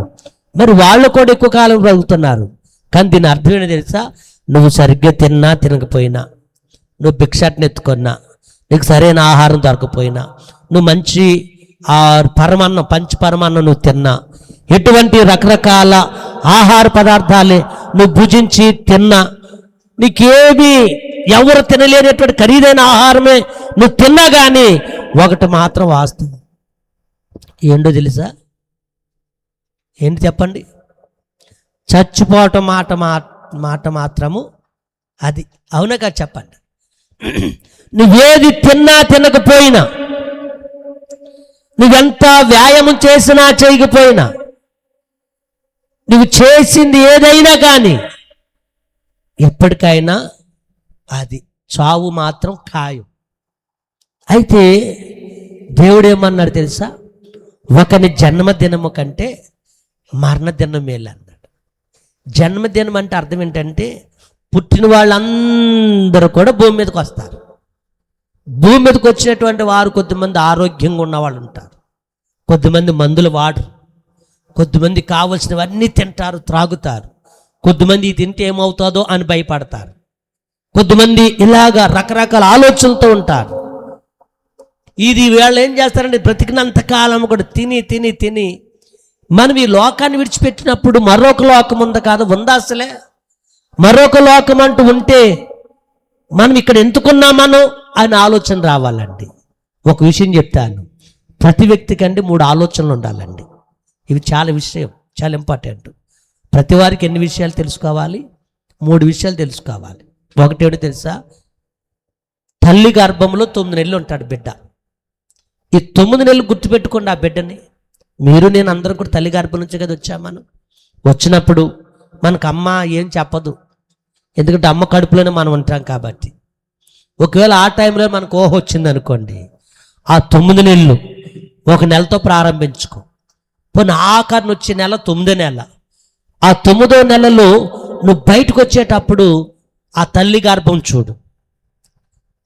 మరి వాళ్ళు కూడా ఎక్కువ కాలం బ్రతుకుతున్నారు. కానీ దీని అర్థం ఏంటో తెలుసా? నువ్వు సరిగ్గా తిన్నా తినకపోయినా, నువ్వు భిక్షాటన ఎత్తుకున్నా, నీకు సరైన ఆహారం దొరకపోయినా, నువ్వు మంచి పరమాన్నం, పంచపరమాన్నం నువ్వు తిన్నా, ఎటువంటి రకరకాల ఆహార పదార్థాలే నువ్వు భుజించి తిన్నా, నీకేమి ఎవరు తినలేనటువంటి ఖరీదైన ఆహారమే నువ్వు తిన్నా, కానీ ఒకటి మాత్రం వాస్తవం. ఏంటో తెలుసా? ఏంటి చెప్పండి? చచ్చిపోవటం మాట మాత్రము అది అవునా కాదు చెప్పండి. నువ్వేది తిన్నా తినకపోయినా, నువ్వెంత వ్యాయామం చేసినా చేయకపోయినా, నువ్వు చేసింది ఏదైనా కానీ ఎప్పటికైనా అది చావు మాత్రం ఖాయం. అయితే దేవుడు ఏమన్నాడు తెలుసా? ఒకని జన్మదినము కంటే మరణదినం మేలు అన్నాడు. జన్మదినం అంటే అర్థం ఏంటంటే పుట్టిన వాళ్ళందరూ కూడా భూమి మీదకి వస్తారు. భూమి మీదకి వచ్చినటువంటి వారు కొద్దిమంది ఆరోగ్యంగా ఉన్నవాళ్ళు ఉంటారు, కొద్దిమంది మందులు వాడరు, కొద్దిమంది కావలసినవన్నీ తింటారు, త్రాగుతారు, కొద్దిమంది తింటే ఏమవుతుందో అని భయపడతారు, కొద్దిమంది ఇలాగా రకరకాల ఆలోచనలతో ఉంటారు. ఇది వీళ్ళు ఏం చేస్తారంటే బ్రతికినంత కాలం కూడా తిని తిని తిని మనం ఈ లోకాన్ని విడిచిపెట్టినప్పుడు మరొక లోకం ఉంది కాదు, ఉందా అసలే? మరొక లోకం అంటూ ఉంటే మనం ఇక్కడ ఎందుకున్నామనో అని ఆలోచన రావాలండి. ఒక విషయం చెప్తాను, ప్రతి వ్యక్తికండి 3 ఆలోచనలు ఉండాలండి. ఇవి చాలా విషయం, చాలా ఇంపార్టెంట్. ప్రతి వారికి ఎన్ని విషయాలు తెలుసుకోవాలి? 3 విషయాలు తెలుసుకోవాలి. ఒకటేడు తెలుసా? తల్లి గర్భంలో 9 నెలలు ఉంటాడు బిడ్డ. ఈ 9 నెలలు గుర్తుపెట్టుకోండి. ఆ బిడ్డని మీరు నేను అందరం కూడా తల్లి గర్భం నుంచి కదా వచ్చామను. వచ్చినప్పుడు మనకు అమ్మ ఏం చెప్పదు, ఎందుకంటే అమ్మ కడుపులోనే మనం ఉంటాం కాబట్టి. ఒకవేళ ఆ టైంలో మనకు ఊహ వచ్చింది అనుకోండి, ఆ 9 నెలలు 1 నెలతో ప్రారంభించుకో. పోనీ ఆఖరిని వచ్చే నెల 9వ నెల. ఆ 9వ నెలలో నువ్వు బయటకు వచ్చేటప్పుడు ఆ తల్లి గర్భం చూడు.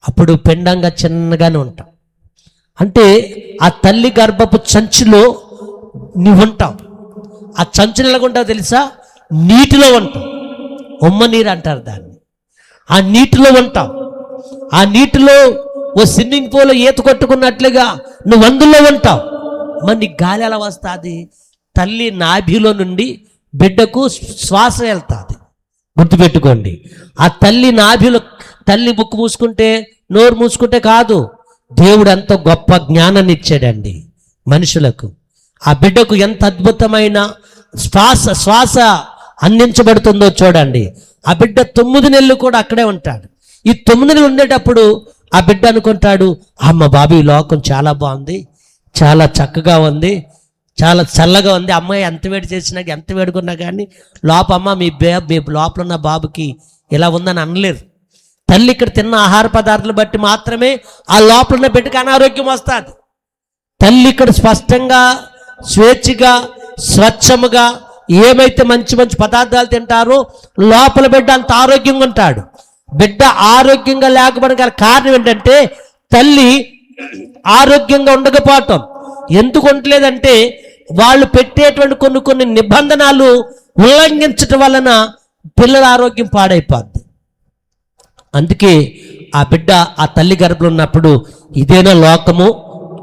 అప్పుడు పిండంగా చిన్నగానే ఉంటావు. అంటే ఆ తల్లి గర్భపు సంచిలో నువ్వు ఉంటావు. ఆ సంచులు ఎలాగుంటావు తెలుసా? నీటిలో ఉంటావు. ఉమ్మ నీరు అంటారు దాన్ని. ఆ నీటిలో ఉంటావు. ఆ నీటిలో ఓ స్విమ్మింగ్ పూల్ ఈత కొట్టుకున్నట్లుగా నువ్వు అందులో ఉంటావు. మరి నీ గాలి ఎలా వస్తుంది? తల్లి నాభిలో నుండి బిడ్డకు శ్వాస వెళ్తుంది. గుర్తుపెట్టుకోండి. ఆ తల్లి నాభిలో తల్లి ముక్కు మూసుకుంటే నోరు మూసుకుంటే కాదు, దేవుడు ఎంతో గొప్ప జ్ఞానాన్ని ఇచ్చాడండి మనుషులకు. ఆ బిడ్డకు ఎంత అద్భుతమైన శ్వాస అందించబడుతుందో చూడండి. ఆ బిడ్డ 9 నెలలు కూడా అక్కడే ఉంటాడు. ఈ 9 నెలలు ఉండేటప్పుడు ఆ బిడ్డ అనుకుంటాడు, అమ్మ బాబు ఈ లోకం చాలా బాగుంది, చాలా చక్కగా ఉంది, చాలా చల్లగా ఉంది. అమ్మాయి ఎంత వేడి చేసినా ఎంత వేడుకున్నా కానీ లోపమ్మ మీ లోపల ఉన్న బాబుకి ఇలా ఉందని అనలేరు. తల్లి ఇక్కడ తిన్న ఆహార పదార్థాలు బట్టి మాత్రమే ఆ లోపల ఉన్న బిడ్డకి అనారోగ్యం వస్తుంది. తల్లి ఇక్కడ స్పష్టంగా స్వేచ్ఛగా స్వచ్ఛముగా ఏమైతే మంచి మంచి పదార్థాలు తింటారో లోపల బిడ్డ అంత ఆరోగ్యంగా ఉంటాడు. బిడ్డ ఆరోగ్యంగా లేకపోవడం గల కారణం ఏంటంటే తల్లి ఆరోగ్యంగా ఉండకపోవటం. ఎందుకు ఉండలేదంటే వాళ్ళు పెట్టేటువంటి కొన్ని నిబంధనలు ఉల్లంఘించటం వలన పిల్లల ఆరోగ్యం పాడైపోద్ది. అందుకే ఆ బిడ్డ ఆ తల్లి గర్భంలో ఉన్నప్పుడు ఇదేనా లోకము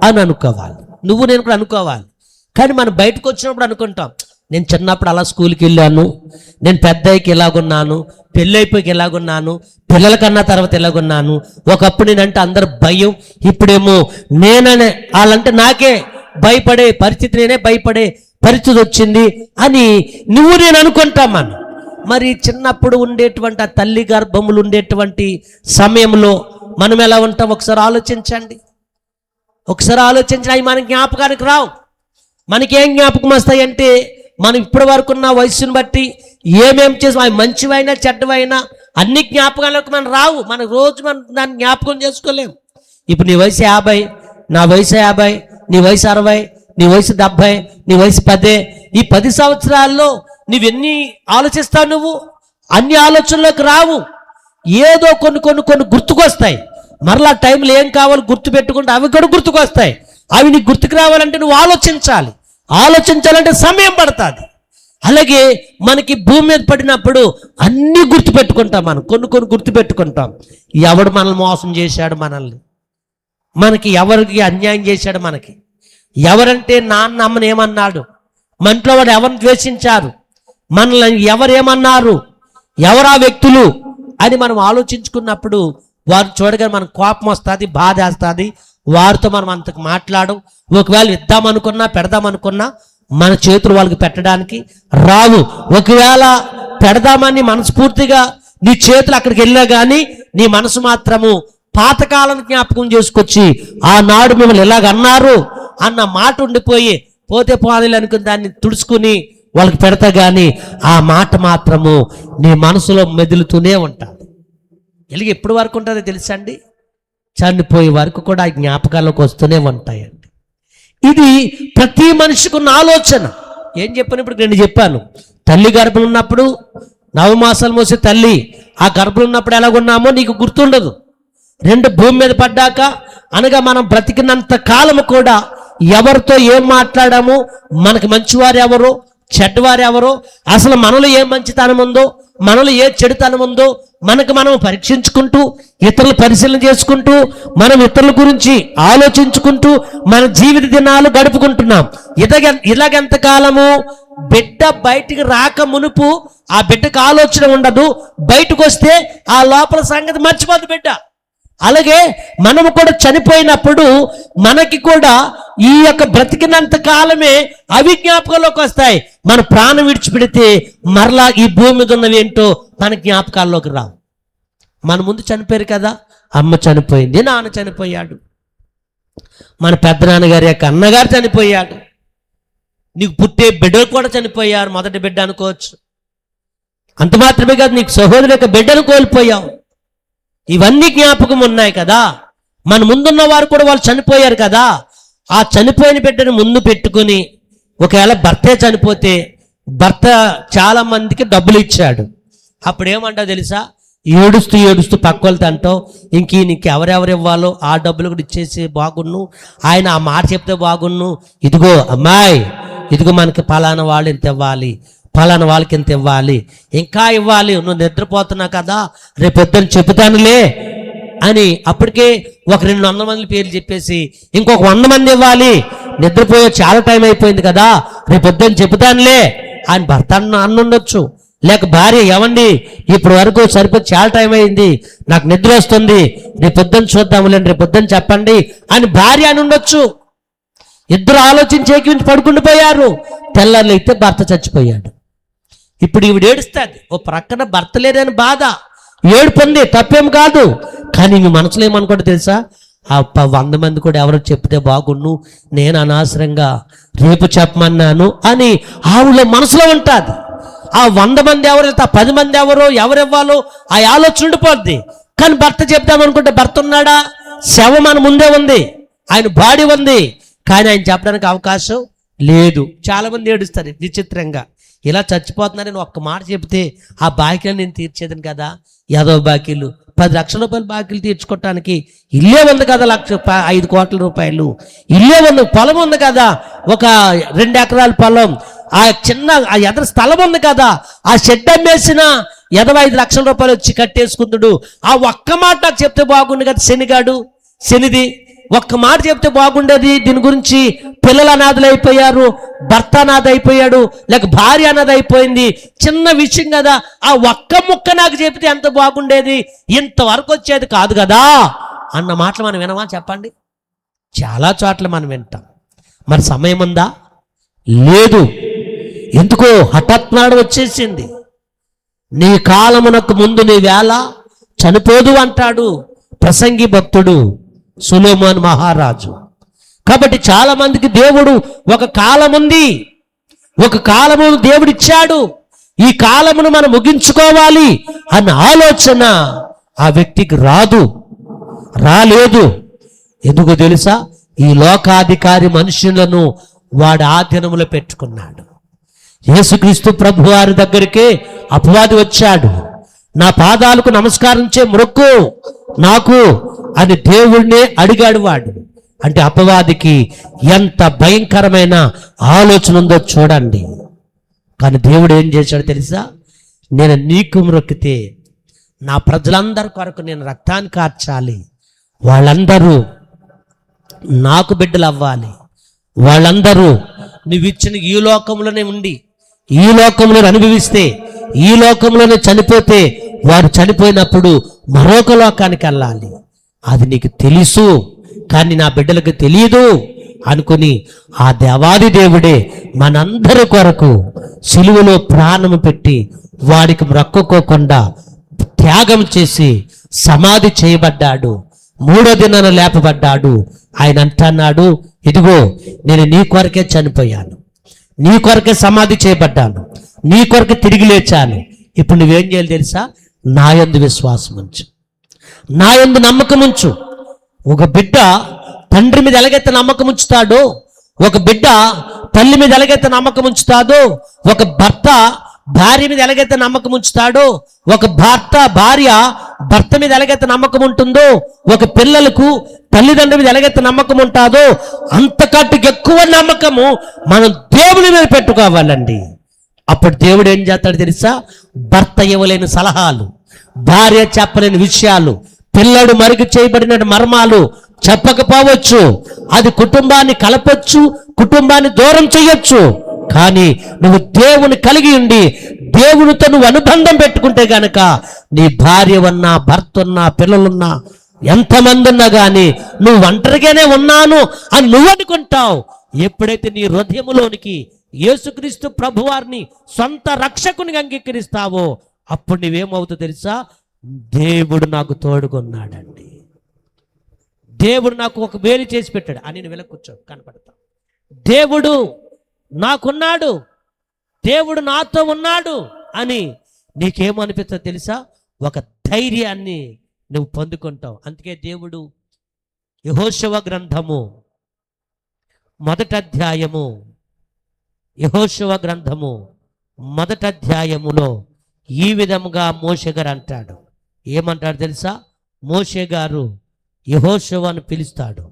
అని అనుకోవాలి. నువ్వు నేను కూడా అనుకోవాలి. కానీ మనం బయటకు వచ్చినప్పుడు అనుకుంటాం, నేను చిన్నప్పుడు అలా స్కూల్కి వెళ్ళాను, నేను పెద్దయ్యకి ఎలాగున్నాను, పెళ్ళైపోయికి ఎలాగున్నాను, పిల్లల కన్నా తర్వాత ఎలాగున్నాను, ఒకప్పుడు నేనంటే అందరు భయం, ఇప్పుడేమో నేననే వాళ్ళంటే నాకే భయపడే పరిస్థితి, నేనే భయపడే పరిస్థితి వచ్చింది అని నువ్వు నేను అనుకుంటాం. మరి చిన్నప్పుడు ఉండేటువంటి ఆ తల్లి గర్భములు ఉండేటువంటి సమయంలో మనం ఎలా ఉంటాం ఒకసారి ఆలోచించండి. అవి మనకి జ్ఞాపకానికి రావు. మనకేం జ్ఞాపకం వస్తాయంటే మనం ఇప్పటి వరకు ఉన్న వయసుని బట్టి ఏమేం చేసాం, అవి మంచివైనా చెడ్డవైనా అన్ని జ్ఞాపకాలకు మనం రావు. మన రోజు మనం దాన్ని జ్ఞాపకం చేసుకోలేము. ఇప్పుడు నీ వయసు 50, నా వయసు 50, నీ వయసు 60, నీ వయసు 70, నీ వయసు 10. ఈ 10 సంవత్సరాల్లో నువ్వెన్ని ఆలోచిస్తావు? నువ్వు అన్ని ఆలోచనలోకి రావు. ఏదో కొన్ని గుర్తుకొస్తాయి. మరలా టైంలో ఏం కావాలో గుర్తు పెట్టుకుంటే అవి కూడా గుర్తుకొస్తాయి. అవి నీకు గుర్తుకు రావాలంటే నువ్వు ఆలోచించాలంటే సమయం పడుతుంది. అలాగే మనకి భూమి మీద పడినప్పుడు అన్నీ గుర్తుపెట్టుకుంటాం. మనం కొన్ని గుర్తుపెట్టుకుంటాం. ఎవడు మనల్ని మోసం చేశాడు, మనకి ఎవరికి అన్యాయం చేశాడు, మనకి ఎవరంటే నాన్న అమ్మని ఏమన్నాడు, మన ఇంట్లో వాడు ఎవరిని ద్వేషించారు, మనల్ని ఎవరేమన్నారు, ఎవరా వ్యక్తులు అని మనం ఆలోచించుకున్నప్పుడు వారు చూడగానే మనకు కోపం వస్తుంది, బాధ వేస్తుంది. వారితో మనం అంతకు మాట్లాడడం. ఒకవేళ ఇద్దామనుకున్నా పెడదామనుకున్నా మన చేతులు వాళ్ళకి పెట్టడానికి రావు. ఒకవేళ పెడదామని మనస్ఫూర్తిగా నీ చేతులు అక్కడికి వెళ్ళా కానీ నీ మనసు మాత్రము పాతకాలను జ్ఞాపకం చేసుకొచ్చి ఆనాడు మిమ్మల్ని ఎలాగన్నారు అన్న మాట ఉండిపోయి పోతే పోనీలు అనుకుని దాన్ని తుడుచుకుని వాళ్ళకి పెడతా కానీ ఆ మాట మాత్రము నీ మనసులో మెదులుతూనే ఉంటుంది. ఎలాగ ఎప్పటి వరకు ఉంటుందో తెలుసా అండి? చనిపోయే వరకు కూడా ఆ జ్ఞాపకాలకు వస్తూనే ఉంటాయండి. ఇది ప్రతి మనిషికి ఉన్న ఆలోచన. ఏం చెప్పాను ఇప్పుడు? నేను చెప్పాను, తల్లి గర్భం ఉన్నప్పుడు 9 మాసాలు మోసే తల్లి ఆ గర్భం ఉన్నప్పుడు ఎలాగున్నామో నీకు గుర్తుండదు. 2 భూమి మీద పడ్డాక అనగా మనం బ్రతికినంత కాలము కూడా ఎవరితో ఏం మాట్లాడాము, మనకి మంచివారు ఎవరో చెడ్డవారు ఎవరో, అసలు మనలో ఏ మంచితనం ఉందో మనలో ఏ చెడుతనం ఉందో మనకు మనం పరీక్షించుకుంటూ ఇతరులు పరిశీలన చేసుకుంటూ మనం ఇతరుల గురించి ఆలోచించుకుంటూ మన జీవిత దినాలు గడుపుకుంటున్నాం. ఇలాగెంతకాలము? బిడ్డ బయటికి రాక మునుపు ఆ బిడ్డకు ఆలోచన ఉండదు, బయటకు వస్తే ఆ లోపల సంగతి మర్చిపోదు బిడ్డ. అలాగే మనము కూడా చనిపోయినప్పుడు మనకి కూడా ఈ యొక్క బ్రతికినంత కాలమే అవి జ్ఞాపకాల్లోకి వస్తాయి. మన ప్రాణం విడిచిపెడితే మరలా ఈ భూమి మీద ఉన్నవి ఏంటో మన జ్ఞాపకాల్లోకి రావు. మన ముందు చనిపోయారు కదా, అమ్మ చనిపోయింది, నాన్న చనిపోయాడు, మన పెద్దనాన్నగారి యొక్క అన్నగారు చనిపోయాడు, నీకు పుట్టే బిడ్డలు కూడా చనిపోయారు, మొదటి బిడ్డ అనుకోవచ్చు. అంత మాత్రమే కాదు, నీకు సహోదరు యొక్క బిడ్డను కోల్పోయావు. ఇవన్నీ జ్ఞాపకం ఉన్నాయి కదా. మన ముందున్న వారు కూడా వాళ్ళు చనిపోయారు కదా. ఆ చనిపోయిన బిడ్డను ముందు పెట్టుకుని ఒకవేళ భర్తే చనిపోతే భర్త చాలా మందికి డబ్బులు ఇచ్చాడు. అప్పుడు ఏమంటావు తెలుసా? ఏడుస్తూ ఏడుస్తూ పక్కోళ్ళతో అంటావు, నీకు ఎవరెవరు ఇవ్వాలో ఆ డబ్బులు కూడా ఇచ్చేసి బాగున్ను, ఆయన ఆ మాట చెప్తే బాగున్ను, ఇదిగో అమ్మాయి, ఇదిగో మనకి పలానా వాళ్ళు ఇంత ఇవ్వాలి, పలానా వాళ్ళకి ఇంత ఇవ్వాలి, ఇంకా ఇవ్వాలి, నువ్వు నిద్రపోతున్నావు కదా, రేపు పొద్దున్న చెబుతానులే అని అప్పటికే ఒక 200 మంది పేర్లు చెప్పేసి ఇంకొక 100 మంది ఇవ్వాలి, నిద్రపోయే చాలా టైం అయిపోయింది కదా, రేపు పొద్దున్న చెబుతానులే అని భర్త అన్నుండొచ్చు. లేక భార్య, ఏమండి ఇప్పుడు వరకు సరిపోయి చాలా టైం అయింది, నాకు నిద్ర వస్తుంది, రేపు పొద్దున్న చూద్దాములేండి, రేపు పొద్దున్న చెప్పండి అని భార్య అని ఉండొచ్చు. ఇద్దరు ఆలోచించి ఏకీవించి పడుకుండిపోయారు. తెల్లారులు అయితే భర్త చచ్చిపోయాడు. ఇప్పుడు ఈవిడ ఏడుస్తుంది, ఓ ప్రక్కన భర్త లేదని బాధ, ఏడుపు ఉంది, తప్పేం కాదు. కానీ మీ మనసులో ఏమనుకోండి తెలుసా? 100 మంది కూడా ఎవరో చెప్తే బాగుండు, నేను అనవసరంగా రేపు చెప్పమన్నాను అని ఆవిడ మనసులో ఉంటుంది. ఆ 100 మంది ఎవరు, 10 మంది ఎవరివ్వాలో ఆ ఆలోచన ఉండిపోద్ది. కానీ భర్త చెప్తామనుకుంటే భర్త ఉన్నాడా? శవం మన ముందే ఉంది, ఆయన బాడీ ఉంది, కానీ ఆయన చెప్పడానికి అవకాశం లేదు. చాలా మంది ఏడుస్తారు విచిత్రంగా. ఇలా చచ్చిపోతున్నారని ఒక్క మాట చెప్తే ఆ బాకీలు నేను తీర్చేదని కదా, యాదవ బాకీలు 10 లక్షల రూపాయలు బాకీలు తీర్చుకోవటానికి ఇల్లే ఉంది కదా, 5 కోట్ల రూపాయలు ఇల్లే ఉంది, పొలం ఉంది కదా, ఒక 2 ఎకరాల పొలం, ఆ ఎదర స్థలం ఉంది కదా, ఆ షెడ్ అమ్మేసిన 5 లక్షల రూపాయలు వచ్చి కట్టేసుకుందుడు. ఆ ఒక్క మాట నాకు చెప్తే బాగుండు కదా, శనిది ఒక్క మాట చెప్తే బాగుండేది. దీని గురించి పిల్లలు అనాథలు అయిపోయారు, భర్త అనాథ అయిపోయాడు, లేక భార్య అనాథ అయిపోయింది, చిన్న విషయం కదా, ఆ ఒక్క ముక్క నాకు చెప్తే ఎంత బాగుండేది, ఇంతవరకు వచ్చేది కాదు కదా అన్న మాటలు మనం వినమా చెప్పండి? చాలా చోట్ల మనం వింటాం. మరి సమయం ఉందా? లేదు. ఎందుకో హఠాత్నాడు వచ్చేసింది. నీ కాలమునకు ముందు నీ వేళ చనిపోదు అంటాడు ప్రసంగి భక్తుడు సొలొమోను మహారాజు. కాబట్టి చాలా మందికి దేవుడు ఒక కాలం ఉంది, ఒక కాలము దేవుడు ఇచ్చాడు, ఈ కాలమును మనం ముగించుకోవాలి అన్న ఆలోచన ఆ వ్యక్తికి రాలేదు. ఎందుకు తెలుసా? ఈ లోకాధికారి మనుషులను వాడు ఆధీనములో పెట్టుకున్నాడు. యేసుక్రీస్తు ప్రభు వారి దగ్గరికే అపవాది వచ్చాడు. నా పాదాలకు నమస్కరించే మొక్కు నాకు అని దేవుణ్ణే అడిగాడు వాడు. అంటే అపవాదికి ఎంత భయంకరమైన ఆలోచన ఉందో చూడండి. కానీ దేవుడు ఏం చేశాడు తెలుసా? నేను నీకు మొక్కితే నా ప్రజలందరి కొరకు నేను రక్తాన్ని కార్చాలి, వాళ్ళందరూ నాకు బిడ్డలు అవ్వాలి, వాళ్ళందరూ నువ్వు ఇచ్చిన ఈ లోకంలోనే ఉండి ఈ లోకంలో అనుభవిస్తే, ఈ లోకంలోనే చనిపోతే, వారు చనిపోయినప్పుడు మరొక లోకానికి వెళ్ళాలి. అది నీకు తెలుసు, కానీ నా బిడ్డలకు తెలియదు అనుకుని ఆ దేవాది దేవుడే మనందరి కొరకు సిలువలో ప్రాణము పెట్టి వాడికి మొక్కుకోకుండా త్యాగం చేసి సమాధి చేయబడ్డాడు. 3వ దినాన లేపబడ్డాడు. ఆయన అంటున్నాడు, ఇదిగో నేను నీ కొరకే చనిపోయాను, నీ కొరకే సమాధి చేయబడ్డాను, నీ కొరకే తిరిగి లేచాను. ఇప్పుడు నువ్వేం చేయాలి తెలుసా? నా యందు విశ్వాసం ఉంచు, నా యందు నమ్మకం ఉంచు. ఒక బిడ్డ తండ్రి మీద ఎలాగైతే నమ్మకం ఉంచుతాడో, ఒక బిడ్డ తల్లి మీద ఎలాగైతే నమ్మకం ఉంచుతాడో, ఒక భర్త భార్య మీద ఎలాగైతే నమ్మకం ఉంచుతాడో, ఒక భార్య భర్త మీద ఎలాగైతే నమ్మకం ఉంటుందో, ఒక పిల్లలకు తల్లిదండ్రుల మీద ఎలాగైతే నమ్మకం ఉంటుందో, అంతకంటే ఎక్కువ నమ్మకము మనం దేవుని మీద పెట్టుకోవాలండి. అప్పుడు దేవుడు ఏం చేస్తాడు తెలుసా? భర్త ఇవ్వలేని సలహాలు, భార్య చెప్పలేని విషయాలు, పిల్లడు మరుగు చేయబడిన మర్మాలు చెప్పకపోవచ్చు. అది కుటుంబాన్ని కలపొచ్చు, కుటుంబాన్ని దూరం చేయొచ్చు. కానీ నువ్వు దేవుని కలిగి ఉండి దేవునితో నువ్వు అనుబంధం పెట్టుకుంటే గనక నీ భార్య ఉన్నా, భర్త ఉన్నా, పిల్లలున్నా, ఎంతమంది ఉన్నా కానీ నువ్వు ఒంటరిగానే ఉన్నాను అని నువ్వు అనుకుంటావు. ఎప్పుడైతే నీ హృదయములోనికి యేసుక్రీస్తు ప్రభువారిని సొంత రక్షకుని అంగీకరిస్తావో అప్పుడు నువ్వేమవుతుందో తెలుసా? దేవుడు నాకు తోడుకున్నాడండి, దేవుడు నాకు ఒక మేలు చేసి పెట్టాడు అని నేను కూర్చో కనపడతా. దేవుడు నాకున్నాడు, దేవుడు నాతో ఉన్నాడు అని నీకేమనిపిస్తుందో తెలుసా? ఒక ధైర్యాన్ని నువ్వు పొందుకుంటావు. అందుకే దేవుడు యెహోషువ గ్రంథము 1వ అధ్యాయము, యెహోషువ గ్రంథము 1వ అధ్యాయములో ఈ విధముగా మోషే గారు అంటాడు. ఏమంటాడు తెలుసా? మోషే గారు యెహోషువను పిలుస్తాడు,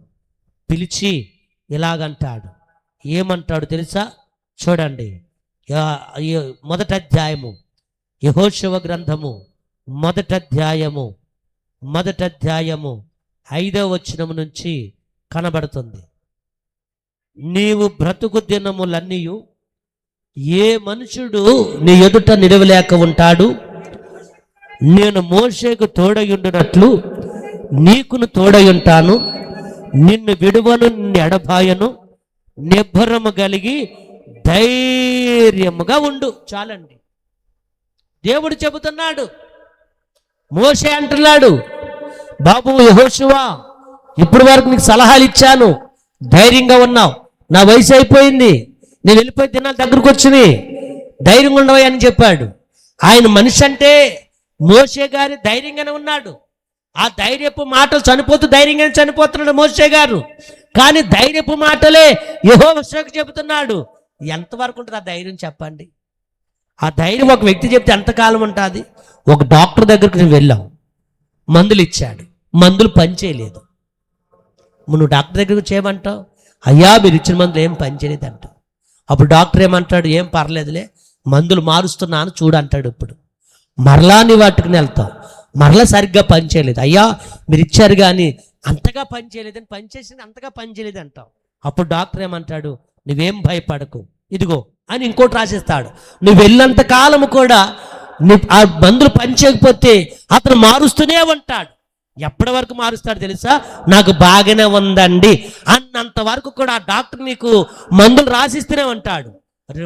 పిలిచి ఇలాగంటాడు. ఏమంటాడు తెలుసా? చూడండి, 1వ అధ్యాయము, యెహోషువ గ్రంథము 1వ అధ్యాయము 5వ వచనము నుంచి కనబడుతుంది. నీవు బ్రతుకు దినములన్నీ ఏ మనుషుడు నీ ఎదుట నిలవలేక ఉంటాడు, నేను మోషేకు తోడయుండునట్లు నీకును తోడయుంటాను, నిన్ను విడువను, నిన్ను ఎడబాయను, నిబ్బరము కలిగి ధైర్యముగా ఉండు. చాలండి, దేవుడు చెబుతున్నాడు. మోషే అంటున్నాడు, బాబు యెహోషువ, ఇప్పుడు వరకు నీకు సలహాలు ఇచ్చాను, ధైర్యంగా ఉన్నావు, నా వయసు అయిపోయింది, నేను వెళ్ళిపోయి దినాలు దగ్గరకు వచ్చినాయి, ధైర్యంగా ఉండవా అని చెప్పాడు. ఆయన మనిషి అంటే మోషే గారి ధైర్యంగానే ఉన్నాడు. ఆ ధైర్యపు మాటలు చనిపోతూ ధైర్యంగానే చనిపోతున్నాడు మోషే గారు. కానీ ధైర్యపు మాటలే యెహోషువకు చెబుతున్నాడు. ఎంతవరకు ఉంటుంది ఆ ధైర్యం చెప్పండి? ఆ ధైర్యం ఒక వ్యక్తి చెప్తే ఎంతకాలం ఉంటుంది? ఒక డాక్టర్ దగ్గరికి నువ్వు వెళ్ళావు, మందులు ఇచ్చాడు, మందులు పనిచేయలేదు. నువ్వు డాక్టర్ దగ్గరకు చేయమంటావు, అయ్యా మీరు ఇచ్చిన మందులు ఏం పనిచేయలేదు అంటావు. అప్పుడు డాక్టర్ ఏమంటాడు? ఏం పర్లేదులే, మందులు మారుస్తున్నాను చూడు అంటాడు. ఇప్పుడు మరలా నీ వాటికి వెళ్తావు, మరలా సరిగ్గా పనిచేయలేదు, అయ్యా మీరు ఇచ్చారు కానీ అంతగా పనిచేయలేదని, పనిచేసింది అంతగా పనిచేయలేదు అంటావు. అప్పుడు డాక్టర్ ఏమంటాడు? నువ్వేం భయపడకు, ఇదిగో అని ఇంకోటి రాసిస్తాడు. నువ్వు వెళ్ళినంత కాలము కూడా ఆ మందులు పనిచేయకపోతే అతను మారుస్తూనే ఉంటాడు. ఎప్పటి వరకు మారుస్తాడు తెలుసా? నాకు బాగానే ఉందండి అన్నంత వరకు కూడా ఆ డాక్టర్ నీకు మందులు రాసిస్తూనే ఉంటాడు.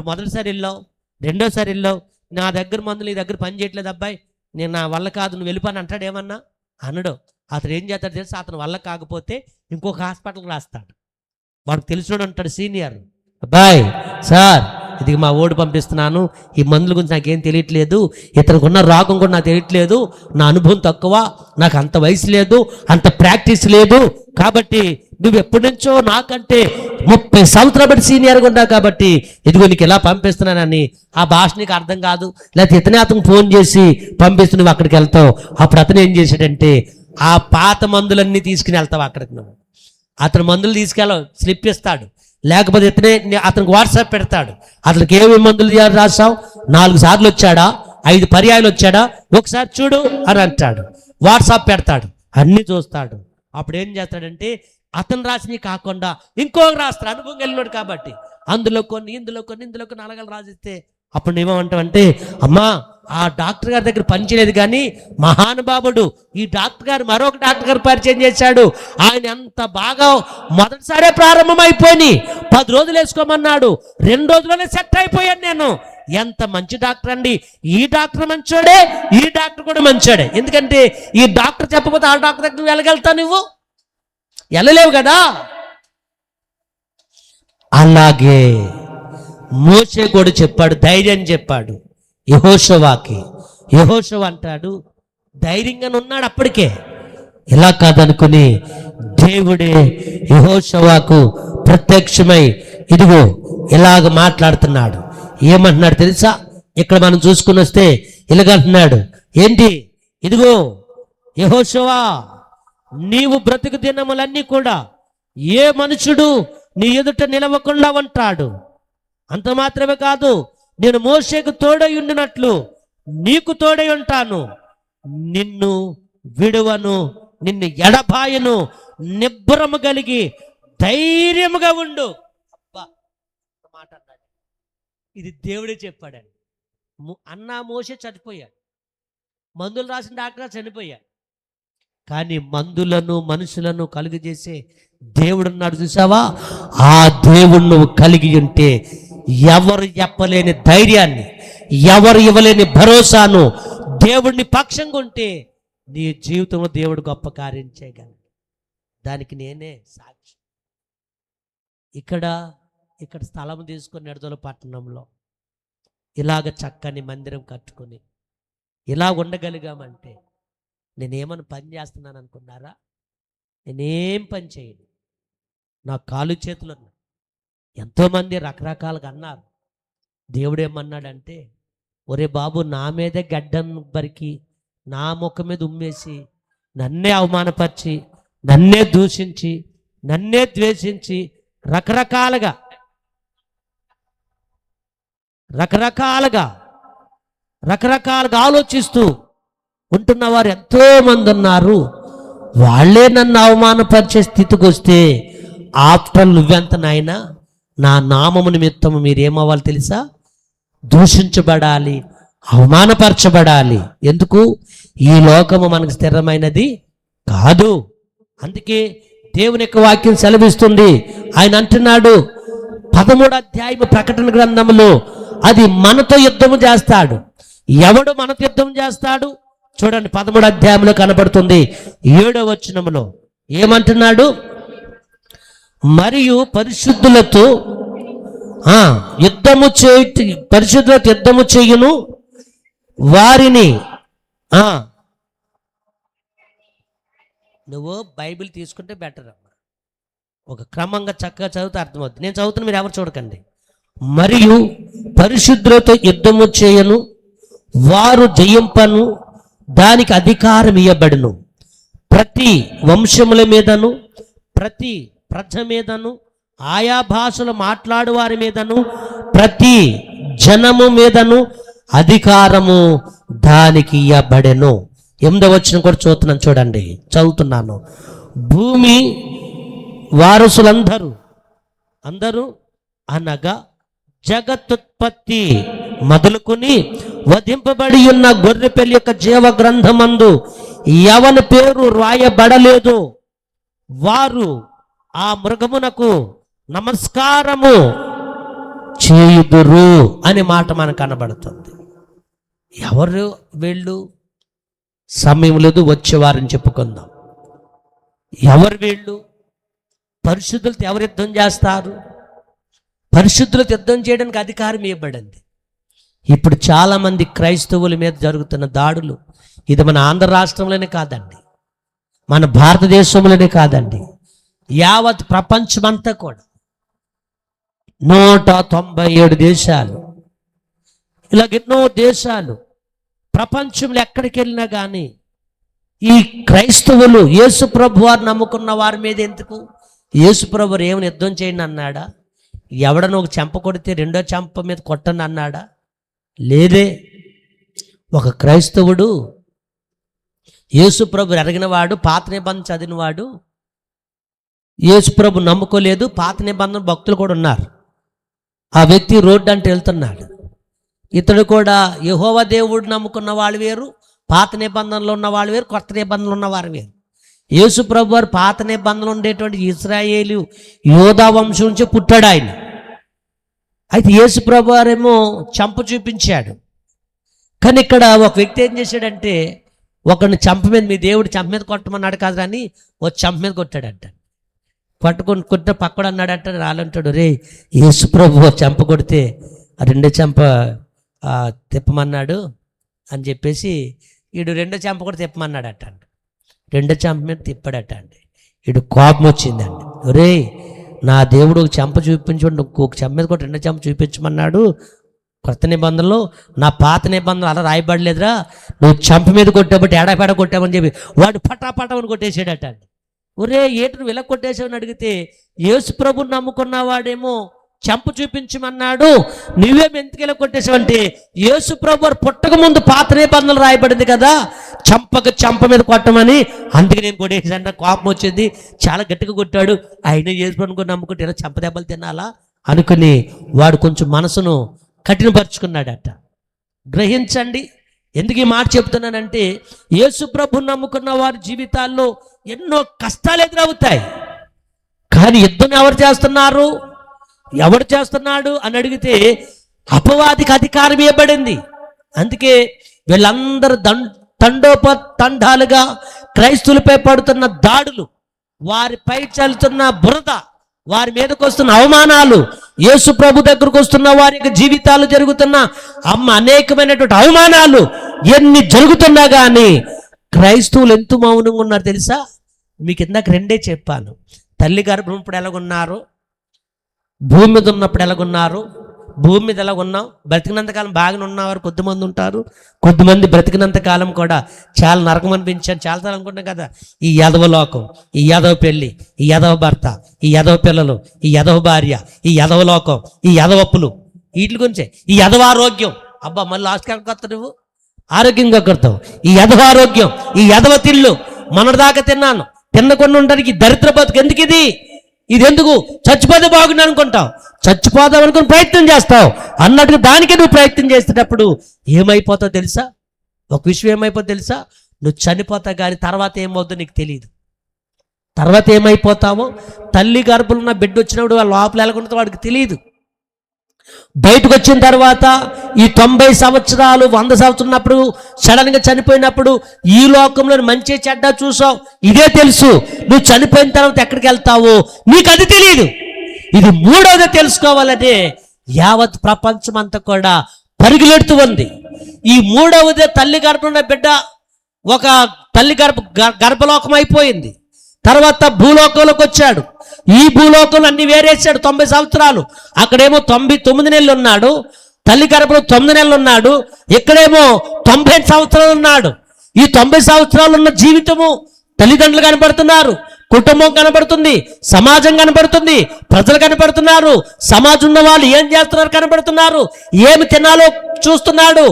మొదటిసారి వెళ్ళావు, రెండోసారి వెళ్ళావు, నా దగ్గర మందులు నీ దగ్గర పని చేయట్లేదు అబ్బాయి, నేను నా వల్ల కాదు, నువ్వు వెళ్ళిపోని అంటాడు. ఏమన్నా అనడు. అతను ఏం చేస్తాడు తెలుసా? అతను వల్ల కాకపోతే ఇంకొక హాస్పిటల్కి రాస్తాడు. వాడికి తెలిసినోడు ఉంటాడు, సీనియర్, అబ్బాయి సార్ ఇది మా ఓడి పంపిస్తున్నాను, ఈ మందుల గురించి నాకేం తెలియట్లేదు, ఇతనికి ఉన్న రోగం కూడా నాకు తెలియట్లేదు, నా అనుభవం తక్కువ, నాకు అంత వయసు లేదు, అంత ప్రాక్టీస్ లేదు, కాబట్టి నువ్వు ఎప్పటి నుంచో నాకంటే 30 సంవత్సరాలు బట్టి సీనియర్గా ఉన్నావు కాబట్టి ఇదిగో నీకు ఎలా పంపిస్తున్నానని. ఆ భాష నీకు అర్థం కాదు, లేకపోతే ఇతనే అతను ఫోన్ చేసి పంపిస్తూ నువ్వు అక్కడికి వెళ్తావు. అప్పుడు అతను ఏం చేశాడంటే ఆ పాత మందులన్నీ తీసుకుని వెళ్తావు అక్కడికి. నువ్వు అతను మందులు తీసుకెళ్ళవు, స్లిప్ ఇస్తాడు, లేకపోతే ఇతనే అతనికి వాట్సాప్ పెడతాడు. అతనికి ఏమి మందులు రాసావు, 4 సార్లు వచ్చాడా, 5 పర్యాయాలు వచ్చాడా, ఒకసారి చూడు అని అంటాడు. వాట్సాప్ పెడతాడు, అన్నీ చూస్తాడు. అప్పుడు ఏం చేస్తాడంటే అతను రాసినవి కాకుండా ఇంకొక రాస్తాడు, అనుభవం వెళ్ళినాడు కాబట్టి. అందులో కొన్ని, ఇందులో కొన్ని, ఇందులో కొన్ని అలగలు రాసిస్తే అప్పుడు నువ్వేమంటావంటే, అమ్మా ఆ డాక్టర్ గారి దగ్గర పనిచేయలేదు, కానీ మహానుభావుడు ఈ డాక్టర్ గారు మరొక డాక్టర్ గారు పరిచయం చేశాడు. ఆయన ఎంత బాగా మొదటిసారే ప్రారంభమైపోయి 10 రోజులు వేసుకోమన్నాడు. 2 రోజుల్లోనే సెట్ అయిపోయాను నేను. ఎంత మంచి డాక్టర్ అండి! ఈ డాక్టర్ మంచోడే, ఈ డాక్టర్ కూడా మంచోడే. ఎందుకంటే ఈ డాక్టర్ చెప్పకపోతే ఆ డాక్టర్ దగ్గర నువ్వు వెళ్ళగలుగుతావు? నువ్వు వెళ్ళలేవు కదా. అలాగే మోషే కూడా చెప్పాడు, ధైర్యం చెప్పాడు యెహోషువకి. యెహోషువ అంటాడు, ధైర్యంగానే ఉన్నాడు అప్పటికే. ఇలా కాదనుకుని దేవుడే యెహోషువకు ప్రత్యక్షమై ఇదిగో ఇలాగ మాట్లాడుతున్నాడు. ఏమంటున్నాడు తెలుసా? ఇక్కడ మనం చూసుకుని వస్తే ఇలాగంటున్నాడు, ఏంటి? ఇదిగో యెహోషువ, నీవు బ్రతుకు దినములన్నీ కూడా ఏ మనుషుడు నీ ఎదుట నిలవకుండా ఉంటాడు. అంత మాత్రమే కాదు, నేను మోషేకు తోడై ఉండినట్లు నీకు తోడై ఉంటాను. నిన్ను విడువను, నిన్ను ఎడబాయను. నిబ్బరము కలిగి ధైర్యముగా ఉండు. అబ్బా మాట అన్నాడు. ఇది దేవుడే చెప్పాడండి. మోషే చనిపోయాడు, మందులు రాసిన డాక్టర్ చనిపోయాడు, కానీ మందులను మనుషులను కలుగజేసే దేవుడున్నాడు చూసావా? ఆ దేవుడు నువ్వు కలిగి ఉంటే ఎవరు చెప్పలేని ధైర్యాన్ని, ఎవరు ఇవ్వలేని భరోసాను, దేవుడిని పక్షంగా ఉంటే నీ జీవితంలో దేవుడు గొప్ప కార్యం చేయగలడు. దానికి నేనే సాక్షి. ఇక్కడ స్థలం తీసుకొని నిడదల పట్టణంలో ఇలాగ చక్కని మందిరం కట్టుకొని ఇలా ఉండగలిగామంటే నేనేమన్నా పని చేస్తున్నాను అనుకున్నారా? నేనేం పని చేయను. నా కాలు చేతులు ఉన్నాయి. ఎంతోమంది రకరకాలుగా అన్నారు. దేవుడు ఏమన్నాడంటే, ఒరే బాబు, నా మీదే గడ్డం బరికి, నా ముఖం మీద ఉమ్మేసి, నన్నే అవమానపరిచి, నన్నే దూషించి, నన్నే ద్వేషించి, రకరకాలుగా ఆలోచిస్తూ ఉంటున్న వారు ఎంతోమంది ఉన్నారు. వాళ్ళే నన్ను అవమానపరిచే స్థితికి వస్తే ఆఫ్టర్ నువ్వెంత నాయనా, నా నామము నిమిత్తము మీరేమవ్వాలి తెలుసా? దూషించబడాలి, అవమానపరచబడాలి. ఎందుకు? ఈ లోకము మనకు స్థిరమైనది కాదు. అందుకే దేవుని యొక్క వాక్యం సెలవిస్తుంది. ఆయన అంటున్నాడు 13వ అధ్యాయము ప్రకటన గ్రంథంలో, అది మనతో యుద్ధము చేస్తాడు. ఎవడు మనతో యుద్ధం చేస్తాడు? చూడండి, 13వ అధ్యాయంలో కనబడుతుంది 7వ వచనంలో ఏమంటున్నాడు? మరియు పరిశుద్ధులతో యుద్ధము చేయును వారిని. నువ్వు బైబిల్ తీసుకుంటే బెటర్ అమ్మా. ఒక క్రమంగా చక్కగా చదివితే అర్థమవుతుంది. నేను చదువుతున్నా, మీరు ఎవరు చూడకండి. మరియు పరిశుద్ధులతో యుద్ధము చేయను, వారు జయింపను, దానికి అధికారం ఇవ్వబడును. ప్రతి వంశముల మీదను, ప్రతి ప్రజ మీదను, ఆయా భాషలు మాట్లాడు వారి మీదను, ప్రతి జనము మీదను అధికారము దానికి ఇవ్వబడెను. 8వ వచనం కూడా చూడండి, చదువుతున్నాను. భూమి వారసులందరూ అనగా జగత్తుత్పత్తి మొదలుకొని వధింపబడి ఉన్న గొర్రెపిల్ల యొక్క జీవ గ్రంథమందు ఎవని పేరు రాయబడలేదు వారు ఆ మృగమునకు నమస్కారము చేయుదురు అనే మాట మనకు కనబడుతుంది. ఎవరు వీళ్ళు? సమయం లేదు, వచ్చేవారని చెప్పుకుందాం. ఎవరు వీళ్ళు? పరిశుద్ధులతో ఎవరు యుద్ధం చేస్తారు? పరిశుద్ధులతో యుద్ధం చేయడానికి అధికారం ఇవ్వబడింది. ఇప్పుడు చాలామంది క్రైస్తవుల మీద జరుగుతున్న దాడులు, ఇది మన ఆంధ్ర రాష్ట్రంలోనే కాదండి, మన భారతదేశంలోనే కాదండి, యావత్ ప్రపంచమంతా కూడా 197 దేశాలు, ఇలాగ ఎన్నో దేశాలు, ప్రపంచంలో ఎక్కడికి వెళ్ళినా కానీ ఈ క్రైస్తవులు యేసు ప్రభు వారు నమ్ముకున్న వారి మీద ఎందుకు? యేసు ప్రభు వారు ఏమైనా యుద్ధం చేయండి అన్నాడా? ఎవడనో ఒక చెంప కొడితే రెండో చెంప మీద కొట్టండి అన్నాడా? లేదే. ఒక క్రైస్తవుడు యేసు ప్రభు ఎరగినవాడు, పాత నిబంధన చదివినవాడు, యేసు ప్రభు నమ్ముకోలేదు, పాత నిబంధన భక్తులు కూడా ఉన్నారు. ఆ వ్యక్తి రోడ్డు అంటే వెళ్తున్నాడు, ఇతడు కూడా యెహోవా దేవుడు నమ్ముకున్న వాళ్ళు వేరు, పాత నిబంధనలు ఉన్న వాళ్ళు వేరు, కొత్త నిబంధనలు ఉన్నవారు వేరు. యేసు ప్రభు వారు పాత నిబంధనలు ఉండేటువంటి ఇశ్రాయేలు యోధా వంశం నుంచి పుట్టాడు ఆయన. అయితే యేసు ప్రభు వారేమో చంప చూపించాడు. కానీ ఇక్కడ ఒక వ్యక్తి ఏం చేశాడంటే, ఒకరిని చంప మీద, మీ దేవుడు చంప మీద కొట్టమన్నాడు కాదు అని ఓ చంప మీద కొట్టాడంట. కొట్టిన పక్కడు అన్నాడంట, రాలంటాడు, రే యేసు ప్రభు చంప కొడితే ఆ రెండో చంప తిప్పమన్నాడు అని చెప్పేసి వీడు రెండో చంప కూడా తిప్పమన్నాడట. రెండో చంప మీద తిప్పాడట అండి. వీడు కోపం వచ్చిందండి, రే నా దేవుడు ఒక చంప చూపించండి, ఒక చంప మీద కూడా రెండో చంప చూపించమన్నాడు కొత్త నిబంధనలో, నా పాత నిబంధనలు అలా రాయబడలేదురా, నువ్వు చంప మీద కొట్టాబట్టి ఏడాపేడ కొట్టామని చెప్పి వాడు పటాపటమని కొట్టేసాడట అండి. ఒరే ఏటు నువ్వు ఇలా కొట్టేసావని అడిగితే, యేసు ప్రభుని నమ్ముకున్న వాడేమో చంప చూపించమన్నాడు, నువ్వేమి ఎందుకు ఇలా కొట్టేసావంటే, యేసు ప్రభు పుట్టక ముందు పాత నిబంధనలు రాయబడింది కదా, చంప మీద కొట్టమని, అందుకే నేను కొట్టేసాను. కోపం వచ్చింది, చాలా గట్టిగా కొట్టాడు. అయినా యేసు ప్రభుని నమ్ముకుంటే ఇలా చంప దెబ్బలు తినాలా అనుకుని వాడు కొంచెం మనసును కఠినపరుచుకున్నాడట. గ్రహించండి, ఎందుకు ఈ మాట చెప్తున్నానంటే, యేసు ప్రభుని నమ్ముకున్న వారి జీవితాల్లో ఎన్నో కష్టాలు ఎదురవుతాయి. కానీ యుద్ధం ఎవరు చేస్తున్నాడు అని అడిగితే అపవాదికి అధికారం ఇవ్వబడింది. అందుకే వీళ్ళందరూ తండోపతండాలుగా క్రైస్తువులపై పడుతున్న దాడులు, వారిపై చల్లుతున్న బురద, వారి మీదకి వస్తున్న అవమానాలు, యేసు ప్రభు దగ్గరకు వస్తున్న వారి యొక్క జీవితాలు జరుగుతున్న అనేకమైనటువంటి అవమానాలు ఎన్ని జరుగుతున్నా కానీ క్రైస్తవులు ఎంత మౌనంగా ఉన్నారు తెలుసా? మీకు ఇందాక రెండే చెప్పాను. తల్లి గర్భం ఇప్పుడు ఎలాగున్నారు, భూమి మీద ఉన్నప్పుడు ఎలాగున్నారు, భూమి మీద ఎలాగున్నాం, బ్రతికినంతకాలం బాగానే ఉన్నవారు కొద్దిమంది ఉంటారు, కొద్దిమంది బ్రతికినంతకాలం కూడా చాలా నరకం అనిపించాను. చాలాసార్లు అనుకుంటాం కదా, ఈ యాదవ లోకం, ఈ యాదవ పెళ్ళి, ఈ యాదవ భర్త, ఈ యాదవ పిల్లలు, ఈ యాదవ భార్య, ఈ యాదవ లోకం, ఈ యాదవప్పులు, వీటి గురించే, ఈ యాదవ ఆరోగ్యం. అబ్బా మళ్ళీ లాస్ట్కి కొత్త నువ్వు ఆరోగ్యంగా కొడతావు. ఈ యాదవ ఆరోగ్యం, ఈ యాదవ తిళ్ళు, మొన్నటిదాకా తిన్నాను, తినకుండా ఉండడానికి దరిద్ర బతుకు ఎందుకు ఇది ఎందుకు, చచ్చిపోతే బాగుండు అనుకుంటావు, చచ్చిపోదాం అనుకుని ప్రయత్నం చేస్తావు అన్నట్టుగా దానికే నువ్వు ప్రయత్నం చేసేటప్పుడు ఏమైపోతావు తెలుసా? ఒక విషయం ఏమైపోతుందో తెలుసా? నువ్వు చనిపోతావు, కానీ తర్వాత ఏమవుతుందో నీకు తెలియదు. తర్వాత ఏమైపోతావో, తల్లి గర్భంలో ఉన్న బిడ్డ వచ్చినప్పుడు వాళ్ళ లోపల ఎలాగుంటుందో వాడికి తెలియదు. బయటకు వచ్చిన తర్వాత ఈ 90 సంవత్సరాలు 100 సంవత్సరాలు ఉన్నప్పుడు సడన్గా చనిపోయినప్పుడు ఈ లోకంలో మంచి చెడ్డ చూసావు, ఇదే తెలుసు. నువ్వు చనిపోయిన తర్వాత ఎక్కడికి వెళ్తావో నీకు అది తెలియదు. ఇది మూడవది తెలుసుకోవాలంటే యావత్ ప్రపంచం అంతా కూడా పరుగులెడుతూ ఉంది. ఈ మూడవది తల్లి గర్భంలో బిడ్డ ఒక తల్లి గర్భలోకం అయిపోయింది. తర్వాత భూలోకంలోకి వచ్చాడు. ఈ భూలోకంలో అన్ని వేరేసాడు. 90 సంవత్సరాలు, అక్కడేమో 99 నెలలు ఉన్నాడు, తల్లి గర్భంలో 9 నెలలు ఉన్నాడు, ఇక్కడేమో 90 సంవత్సరాలు ఉన్నాడు. ఈ 90 సంవత్సరాలు ఉన్న జీవితము తల్లిదండ్రులు కనబడుతున్నారు, కుటుంబం కనబడుతుంది, సమాజం కనబడుతుంది, ప్రజలు కనబడుతున్నారు, సమాజం ఉన్న వాళ్ళు ఏం చేస్తున్నారు కనబడుతున్నారు, ఏమి తినాలో చూస్తున్నాడు,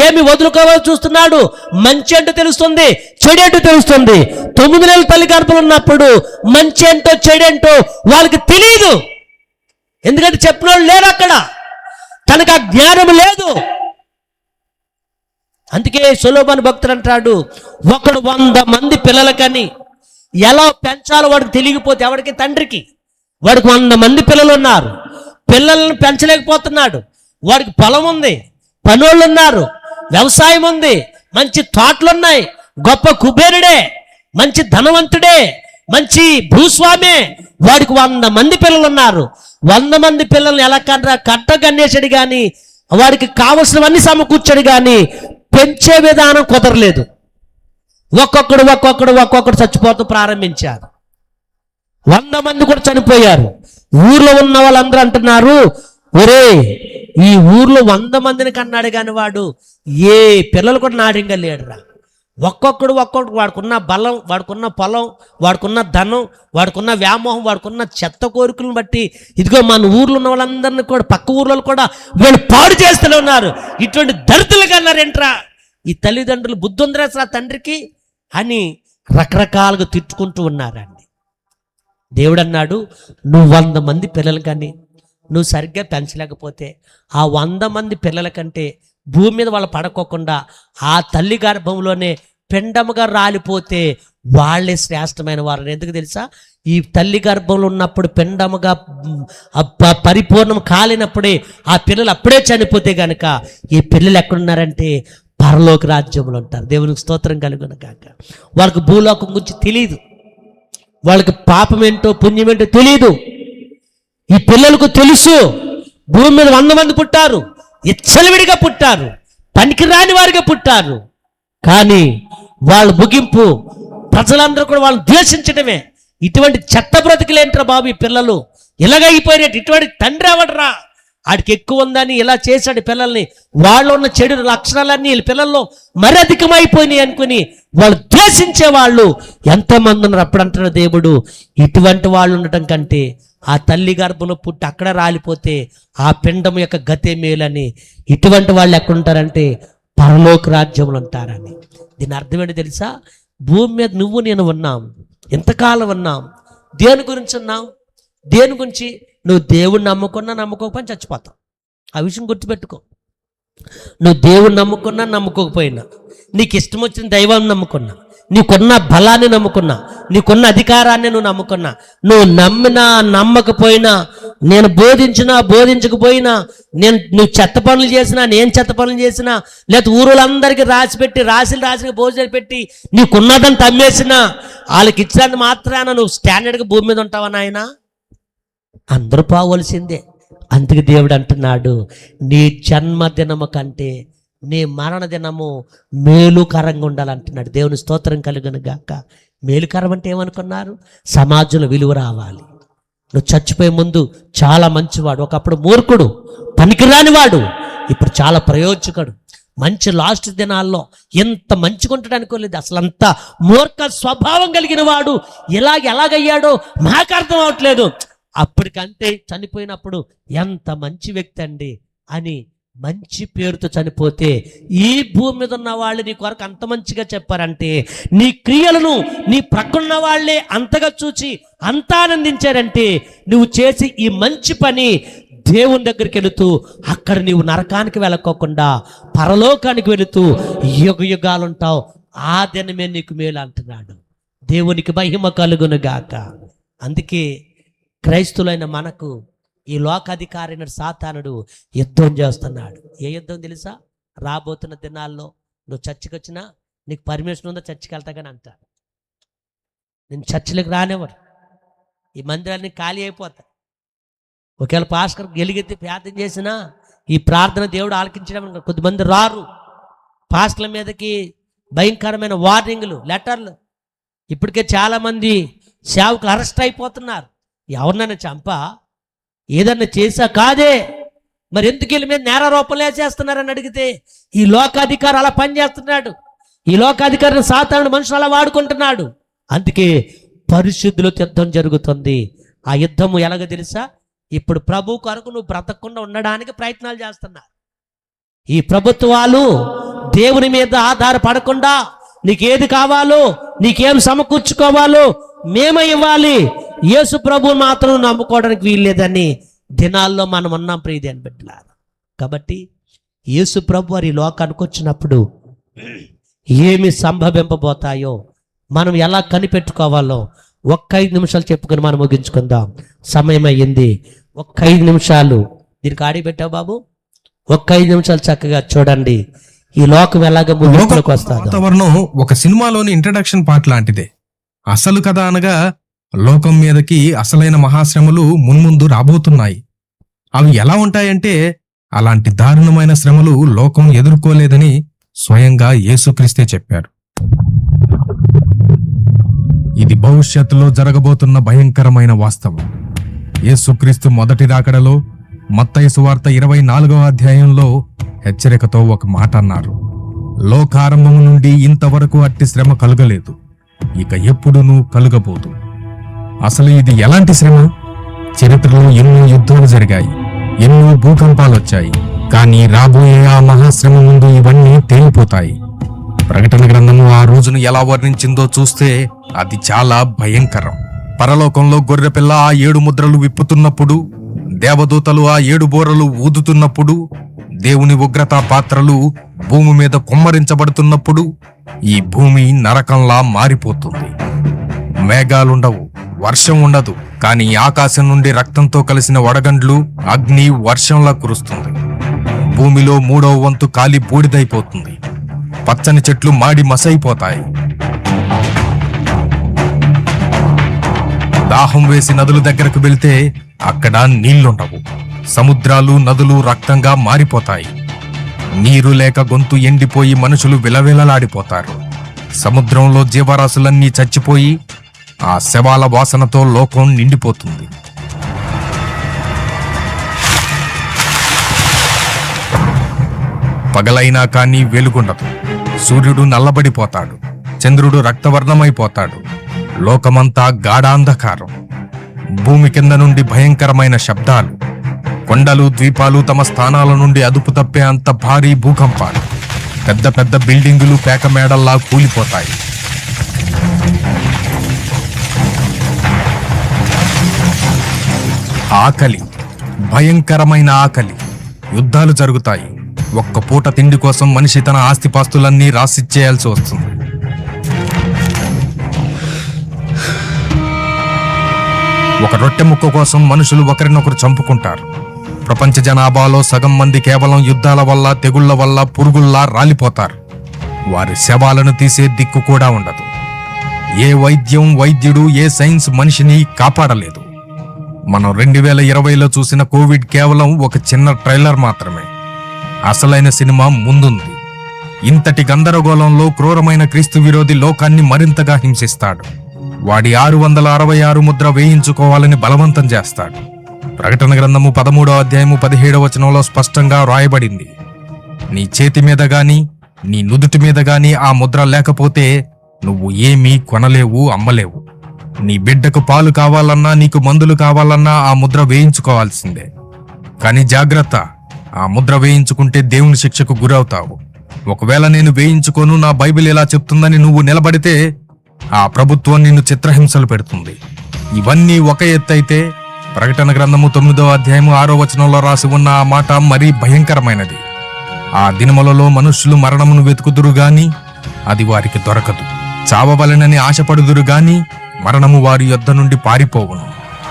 ఏమి వదులుకోవాలో చూస్తున్నాడు, మంచి ఏంటో తెలుస్తుంది, చెడేంటో తెలుస్తుంది. 9 నెలలు తల్లి గర్భంలో ఉన్నప్పుడు మంచి ఏంటో చెడేంటో వాళ్ళకి తెలియదు. ఎందుకంటే చెప్పిన వాళ్ళు లేరు అక్కడ, తనకు ఆ జ్ఞానం లేదు. అందుకే సొలొమోను భక్తుడు అంటాడు, ఒకడు 100 మంది పిల్లలకని ఎలా పెంచాలో వాడికి తెలియకపోతే, ఎవడికి తండ్రికి, వాడికి 100 మంది పిల్లలు ఉన్నారు, పిల్లలను పెంచలేకపోతున్నాడు. వాడికి పొలం ఉంది, పనోళ్ళు ఉన్నారు, వ్యవసాయం ఉంది, మంచి తోటలు ఉన్నాయి, గొప్ప కుబేరుడే, మంచి ధనవంతుడే, మంచి భూస్వామే, వాడికి 100 మంది పిల్లలు ఉన్నారు. 100 మంది పిల్లల్ని ఎలా కట్టగన్నేసాడు కానీ వాడికి కావలసినవన్నీ సమకూర్చాడు కానీ పెంచే విధానం కుదరలేదు. ఒక్కొక్కడు చచ్చిపోతూ ప్రారంభించారు. 100 మంది కూడా చనిపోయారు. ఊర్లో ఉన్న వాళ్ళందరూ అంటున్నారు, ఒరే ఈ ఊర్లో 100 మందిని కన్నాడు కానీ వాడు ఏ పిల్లలు కూడా నాడింగా లేడురా. ఒక్కొక్కడు వాడుకున్న బలం, వాడుకున్న పొలం, వాడుకున్న ధనం, వాడుకున్న వ్యామోహం, వాడుకున్న చెత్త కోరికలను బట్టి ఇదిగో మన ఊర్లో ఉన్న వాళ్ళందరినీ కూడా పక్క ఊర్లో కూడా వీళ్ళు పాడు చేస్తూనే ఉన్నారు. ఇటువంటి దరిద్రులు కన్నారేంట్రా, ఈ తల్లిదండ్రులు బుద్ధి ఉందిరా అసలు తండ్రికి అని రకరకాలుగా తిట్టుకుంటూ ఉన్నారండి. దేవుడు అన్నాడు, నువ్వు 100 మంది పిల్లలు కానీ నువ్వు సరిగ్గా పెంచలేకపోతే ఆ 100 మంది పిల్లల కంటే భూమి మీద వాళ్ళు పడుకోకుండా ఆ తల్లి గర్భంలోనే పిండముగా రాలిపోతే వాళ్ళే శ్రేష్టమైన వారు. ఎందుకు తెలుసా? ఈ తల్లి గర్భంలో ఉన్నప్పుడు పిండముగా పరిపూర్ణం కాలినప్పుడే ఆ పిల్లలు అప్పుడే చనిపోతే గనక ఈ పిల్లలు ఎక్కడున్నారంటే పరలోక రాజ్యంలో ఉంటారు. దేవునికి స్తోత్రం కలుగును గాక. వాళ్ళకి భూలోకం గురించి తెలియదు, వాళ్ళకి పాపం ఏంటో పుణ్యం ఏంటో తెలియదు. ఈ పిల్లలకు తెలుసు భూమి మీద 100 మంది పుట్టారు, ఇచ్చలవిడిగా పుట్టారు, పనికిరాని వారిగా పుట్టారు. కానీ వాళ్ళ ముగింపు ప్రజలందరూ కూడా వాళ్ళని ద్వేషించడమే. ఇటువంటి చెత్త బ్రతికలేంట్రా బాబు ఈ పిల్లలు, ఇలాగైపోయినట్టు, ఇటువంటి తండ్రి ఎవడరా, ఆడికి ఎక్కువ ఉందని ఇలా చేశాడు పిల్లల్ని, వాళ్ళు ఉన్న చెడు లక్షణాలన్నీ పిల్లల్లో మరి అధికమైపోయినాయి అనుకుని వాళ్ళు ద్వేషించే వాళ్ళు ఎంతోమంది ఉన్నారు. అప్పుడు అంటున్న దేవుడు, ఇటువంటి వాళ్ళు ఉండటం కంటే ఆ తల్లి గర్భంలో పుట్టి అక్కడ రాలిపోతే ఆ పిండం యొక్క గతే మేలని, ఇటువంటి వాళ్ళు ఎక్కడుంటారంటే పరలోక రాజ్యంలో ఉంటారని. దీని అర్థం ఏంటి తెలుసా? భూమి మీద నువ్వు నేను ఉన్నాం, ఎంతకాలం ఉన్నాం, దేని గురించి ఉన్నాం? దేని గురించి? నువ్వు దేవుణ్ణి నమ్ముకున్నా నమ్ముకోకపోయినా చచ్చిపోతావు. ఆ విషయం గుర్తుపెట్టుకో. నువ్వు దేవుణ్ణి నమ్ముకున్నా నమ్ముకోకపోయినా, నీకు ఇష్టం వచ్చిన దైవాన్ని నమ్ముకున్నా, నీకున్న బలాన్ని నమ్ముకున్నా, నీకున్న అధికారాన్ని నువ్వు నమ్ముకున్నా, నువ్వు నమ్మినా నమ్మకపోయినా, నేను బోధించినా బోధించకపోయినా, నువ్వు చెత్త పనులు చేసినా నేను చెత్త పనులు చేసినా, లేదా ఊరులందరికీ రాసిన భోజనాలు పెట్టి నీకున్నదంతా అమ్మేసినా, వాళ్ళకి ఇచ్చినంత మాత్రాన నువ్వు స్టాండర్డ్గా భూమి మీద ఉంటావా నాయన? అందరూ పోవలసిందే. అందుకే దేవుడు అంటున్నాడు, నీ జన్మదినము కంటే నీ మరణ దినము మేలుకరంగా ఉండాలంటున్నాడు. దేవుని స్తోత్రం కలుగును గాక. మేలుకరం అంటే ఏమనుకున్నారు? సమాజంలో విలువ రావాలి. నువ్వు చచ్చిపోయే ముందు చాలా మంచివాడు, ఒకప్పుడు మూర్ఖుడు, పనికిరానివాడు, ఇప్పుడు చాలా ప్రయోజకుడు, మంచి లాస్ట్ దినాల్లో ఎంత మంచిగా ఉంటాడు అనుకోలేదు. అసలు అంత మూర్ఖ స్వభావం కలిగిన వాడు ఎలాగయ్యాడో నాకు అర్థం అవట్లేదు. అప్పటికంతే చనిపోయినప్పుడు ఎంత మంచి వ్యక్తి అండి అని మంచి పేరుతో చనిపోతే, ఈ భూమి మీద ఉన్న వాళ్ళు నీ కొరకు అంత మంచిగా చెప్పారంటే, నీ క్రియలను నీ ప్రక్కన్న వాళ్ళే అంతగా చూచి అంత ఆనందించారంటే, నువ్వు చేసి ఈ మంచి పని దేవుని దగ్గరికి వెళుతూ అక్కడ నీవు నరకానికి వెళ్ళకోకుండా పరలోకానికి వెళుతూ యుగాలు ఉంటావు. ఆ దినమే నీకు మేలు అంటున్నాడు. దేవునికి మహిమ కలుగును గాక. అందుకే క్రైస్తులైన మనకు ఈ లోకాధికారైన సాతానుడు యుద్ధం చేస్తున్నాడు. ఏ యుద్ధం తెలుసా? రాబోతున్న దినాల్లో నువ్వు చర్చికి వచ్చినా నీకు పర్మిషన్ ఉందో చర్చికి వెళ్తాగాని అంటారు. నేను చర్చిలకు రానివ్వరు, ఈ మందిరాన్ని ఖాళీ అయిపోతాయి. ఒకవేళ పాస్టర్ గెలిగెత్తి ప్రార్థన చేసినా ఈ ప్రార్థన దేవుడు ఆలకించడం కొద్దిమంది రారు. పాస్టర్ల మీదకి భయంకరమైన వార్నింగ్లు, లెటర్లు. ఇప్పటికే చాలామంది సేవకులు అరెస్ట్ అయిపోతున్నారు. ఎవరినైనా చంపా ఏదన్నా చేసా కాదే, మరి ఎందుకు వీళ్ళ మీద నేరారోపణలు వేసేస్తున్నారని అడిగితే, ఈ లోకాధికారి అలా పనిచేస్తున్నాడు, ఈ లోకాధికారిని సాతానుడు మనుషులు అలా వాడుకుంటున్నాడు. అందుకే పరిశుద్ధులతో యుద్ధం జరుగుతుంది. ఆ యుద్ధము ఎలాగో తెలుసా? ఇప్పుడు ప్రభు కొరకు నువ్వు బ్రతకకుండా ఉండడానికి ప్రయత్నాలు చేస్తున్నారు. ఈ ప్రభుత్వాలు దేవుని మీద ఆధారపడకుండా నీకేది కావాలో, నీకేం సమకూర్చుకోవాలో మేమే ఇవ్వాలి, యేసు ప్రభువు మాత్రం నమ్ముకోవడానికి వీల్లేదని దినాల్లో మనం ఉన్నాం ప్రియది అని బిడ్డలారా. కాబట్టి యేసు ప్రభు వారి లోకానికి వచ్చినప్పుడు ఏమి సంభవింపబోతాయో మనం ఎలా కనిపెట్టుకోవాలో ఒక్క 5 నిమిషాలు చెప్పుకొని మనం ముగించుకుందాం. సమయం అయ్యింది. ఒక్క 5 నిమిషాలు దీనికి ఆడిపెట్టావు బాబు. ఒక్క 5 నిమిషాలు చక్కగా చూడండి ఈ లోకం ఎలాగ ముగింపులోకి వస్తుంది. వాతావరణం ఒక సినిమాలోని ఇంట్రడక్షన్ పార్ట్ లాంటిదే. అసలు కథ అనగా లోకం మీదకి అసలైన మహాశ్రమలు మున్ముందు రాబోతున్నాయి. అవి ఎలా ఉంటాయంటే, అలాంటి దారుణమైన శ్రమలు లోకం ఎదుర్కోలేదని స్వయంగా యేసుక్రీస్తే చెప్పారు. ఇది భవిష్యత్తులో జరగబోతున్న భయంకరమైన వాస్తవం. యేసుక్రీస్తు మొదటి రాకడలో మత్తయి సువార్త 24వ అధ్యాయంలో హెచ్చరికతో ఒక మాట అన్నారు. లోకారంభము నుండి ఇంతవరకు అట్టి శ్రమ కలుగలేదు, ఇక ఎప్పుడునూ కలుగబోదు. అసలు ఇది ఎలాంటి శ్రమ? చరిత్రలో ఎన్నో యుద్ధాలు జరిగాయి, ఎన్నో భూకంపాలు వచ్చాయి, కానీ రాబోయే ఆ మహాశ్రమ ముందు ఇవన్నీ తేలిపోతాయి. ప్రకటన గ్రంథము ఆ రోజును ఎలా వర్ణించిందో చూస్తే అది చాలా భయంకరం. పరలోకంలో గొర్రెపిల్ల ఆ 7 ముద్రలు విప్పుతున్నప్పుడు, దేవదూతలు ఆ 7 బోరలు ఊదుతున్నప్పుడు, దేవుని ఉగ్రతా పాత్రలు భూమి మీద కుమ్మరించబడుతున్నప్పుడు ఈ భూమి నరకంలా మారిపోతుంది. మేఘాలుండవు, వర్షం ఉండదు, కానీ ఆకాశం నుండి రక్తంతో కలిసిన వడగండ్లు, అగ్ని వర్షంలా కురుస్తుంది. భూమిలో 3వ వంతు కాలి బూడిదైపోతుంది. పచ్చని చెట్లు మాడి మసైపోతాయి. దాహం వేసి నదుల దగ్గరకు వెళ్తే అక్కడ నీళ్లుండవు. సముద్రాలు, నదులు రక్తంగా మారిపోతాయి. నీరు లేక గొంతు ఎండిపోయి మనుషులు విలవిలలాడిపోతారు. సముద్రంలో జీవరాశులన్నీ చచ్చిపోయి ఆ శవాల వాసనతో లోకం నిండిపోతుంది. పగలైనా కానీ వెలుగుండదు. సూర్యుడు నల్లబడిపోతాడు, చంద్రుడు రక్తవర్ణమైపోతాడు. లోకమంతా గాఢాంధకారం. భూమి కింద నుండి భయంకరమైన శబ్దాలు, కొండలు, ద్వీపాలు తమ స్థానాల నుండి అదుపు తప్పే అంత భారీ భూకంపాలు. పెద్ద పెద్ద బిల్డింగులు పేకమేడల్లా కూలిపోతాయి. ఆకలి, భయంకరమైన ఆకలి. యుద్ధాలు జరుగుతాయి. ఒక్క పూట తిండి కోసం మనిషి తన ఆస్తిపాస్తులన్నీ రాసిచ్చేయాల్సి వస్తుంది. ఒక రొట్టె ముక్క కోసం మనుషులు ఒకరినొకరు చంపుకుంటారు. ప్రపంచ జనాభాలో సగం మంది కేవలం యుద్ధాల వల్ల, తెగుళ్ల వల్ల పురుగుల్లా రాలిపోతారు. వారి శవాలను తీసే దిక్కు కూడా ఉండదు. ఏ వైద్యుడు, ఏ సైన్స్ మనిషిని కాపాడలేదు. మనం 2020లో చూసిన కోవిడ్ కేవలం ఒక చిన్న ట్రైలర్ మాత్రమే. అసలైన సినిమా ముందుంది. ఇంతటి గందరగోళంలో క్రూరమైన క్రీస్తు విరోధి లోకాన్ని మరింతగా హింసిస్తాడు. వాడి 666 ముద్ర వేయించుకోవాలని బలవంతం చేస్తాడు. ప్రకటన గ్రంథము 13వ అధ్యాయము 17వ వచనంలో స్పష్టంగా రాయబడింది, నీ చేతి మీద గాని నీ నుదుటి మీద గాని ఆ ముద్ర లేకపోతే నువ్వు ఏమీ కొనలేవు, అమ్మలేవు. నీ బిడ్డకు పాలు కావాలన్నా, నీకు మందులు కావాలన్నా ఆ ముద్ర వేయించుకోవాల్సిందే. కానీ జాగ్రత్త, ఆ ముద్ర వేయించుకుంటే దేవుని శిక్షకు గురవుతావు. ఒకవేళ నేను వేయించుకోను, నా బైబిల్ ఇలా చెప్తుందని నువ్వు నిలబడితే ఆ ప్రభుత్వం నిన్ను చిత్రహింసలు పెడుతుంది. ఇవన్నీ ఒక ఎత్తైతే ప్రకటన గ్రంథము 9వ అధ్యాయము 6వ వచనంలో రాసి ఉన్న ఆ మాట మరీ భయంకరమైనది. ఆ దినములలో మనుష్యులు మరణమును వెతుకుదురు గాని అది వారికి దొరకదు. చావవలెనని ఆశపడుదురు గాని మరణము వారి యొద్ద నుండి పారిపోవును.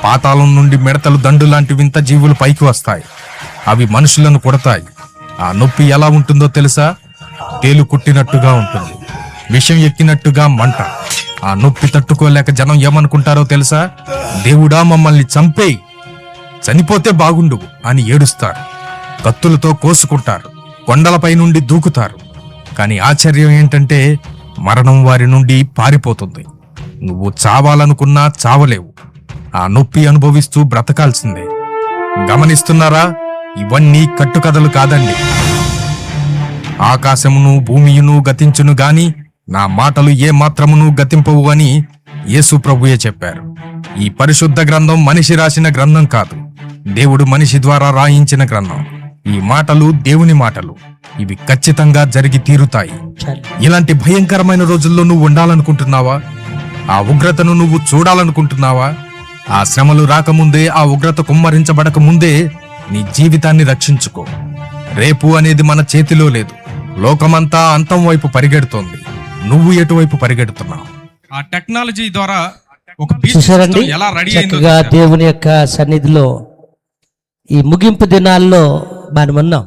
పాతాళం నుండి మిడతలు, దండు లాంటి వింత జీవులు పైకి వస్తాయి. అవి మనుషులను కొడతాయి. ఆ నొప్పి ఎలా ఉంటుందో తెలుసా? తేలు కుట్టినట్టుగా ఉంటుంది, విషం ఎక్కినట్టుగా మంట. ఆ నొప్పి తట్టుకోలేక జనం ఏమనుకుంటారో తెలుసా? దేవుడా, మమ్మల్ని చంపేయి, చనిపోతే బాగుండు అని ఏడుస్తారు. కత్తులతో కోసుకుంటారు, కొండలపై నుండి దూకుతారు. కానీ ఆశ్చర్యం ఏంటంటే మరణం వారి నుండి పారిపోతుంది. నువ్వు చావాలనుకున్నా చావలేవు. ఆ నొప్పి అనుభవిస్తూ బ్రతకాల్సిందే. గమనిస్తున్నారా? ఇవన్నీ కట్టుకథలు కాదండి. ఆకాశమును భూమియును గతించును గాని నా మాటలు ఏ మాత్రమును గతింపవు అని యేసు ప్రభుయే చెప్పారు. ఈ పరిశుద్ధ గ్రంథం మనిషి రాసిన గ్రంథం కాదు, దేవుడు మనిషి ద్వారా రాయించిన గ్రంథం. ఈ మాటలు దేవుని మాటలు. ఇవి ఖచ్చితంగా జరిగి తీరుతాయి. ఇలాంటి భయంకరమైన రోజుల్లో నువ్వు ఉండాలనుకుంటున్నావా? ఆ ఉగ్రతను నువ్వు చూడాలనుకుంటున్నావా? ఆ శ్రమలు రాకముందే, ఆ ఉగ్రత కుమ్మరించబడక ముందే నీ జీవితాన్ని రక్షించుకో. రేపు అనేది మన చేతిలో లేదు. లోకమంతా అంతం వైపు పరిగెడుతోంది. నువ్వు ఎటువైపు పరిగెడుతున్నావు? ఆ టెక్నాలజీ ద్వారా ఒక చూసారండి, ఎలా రెడీ అయిందో చక్కగా దేవుని యొక్క సన్నిధిలో ఈ ముగింపు దినాల్లో మనం ఉన్నాం.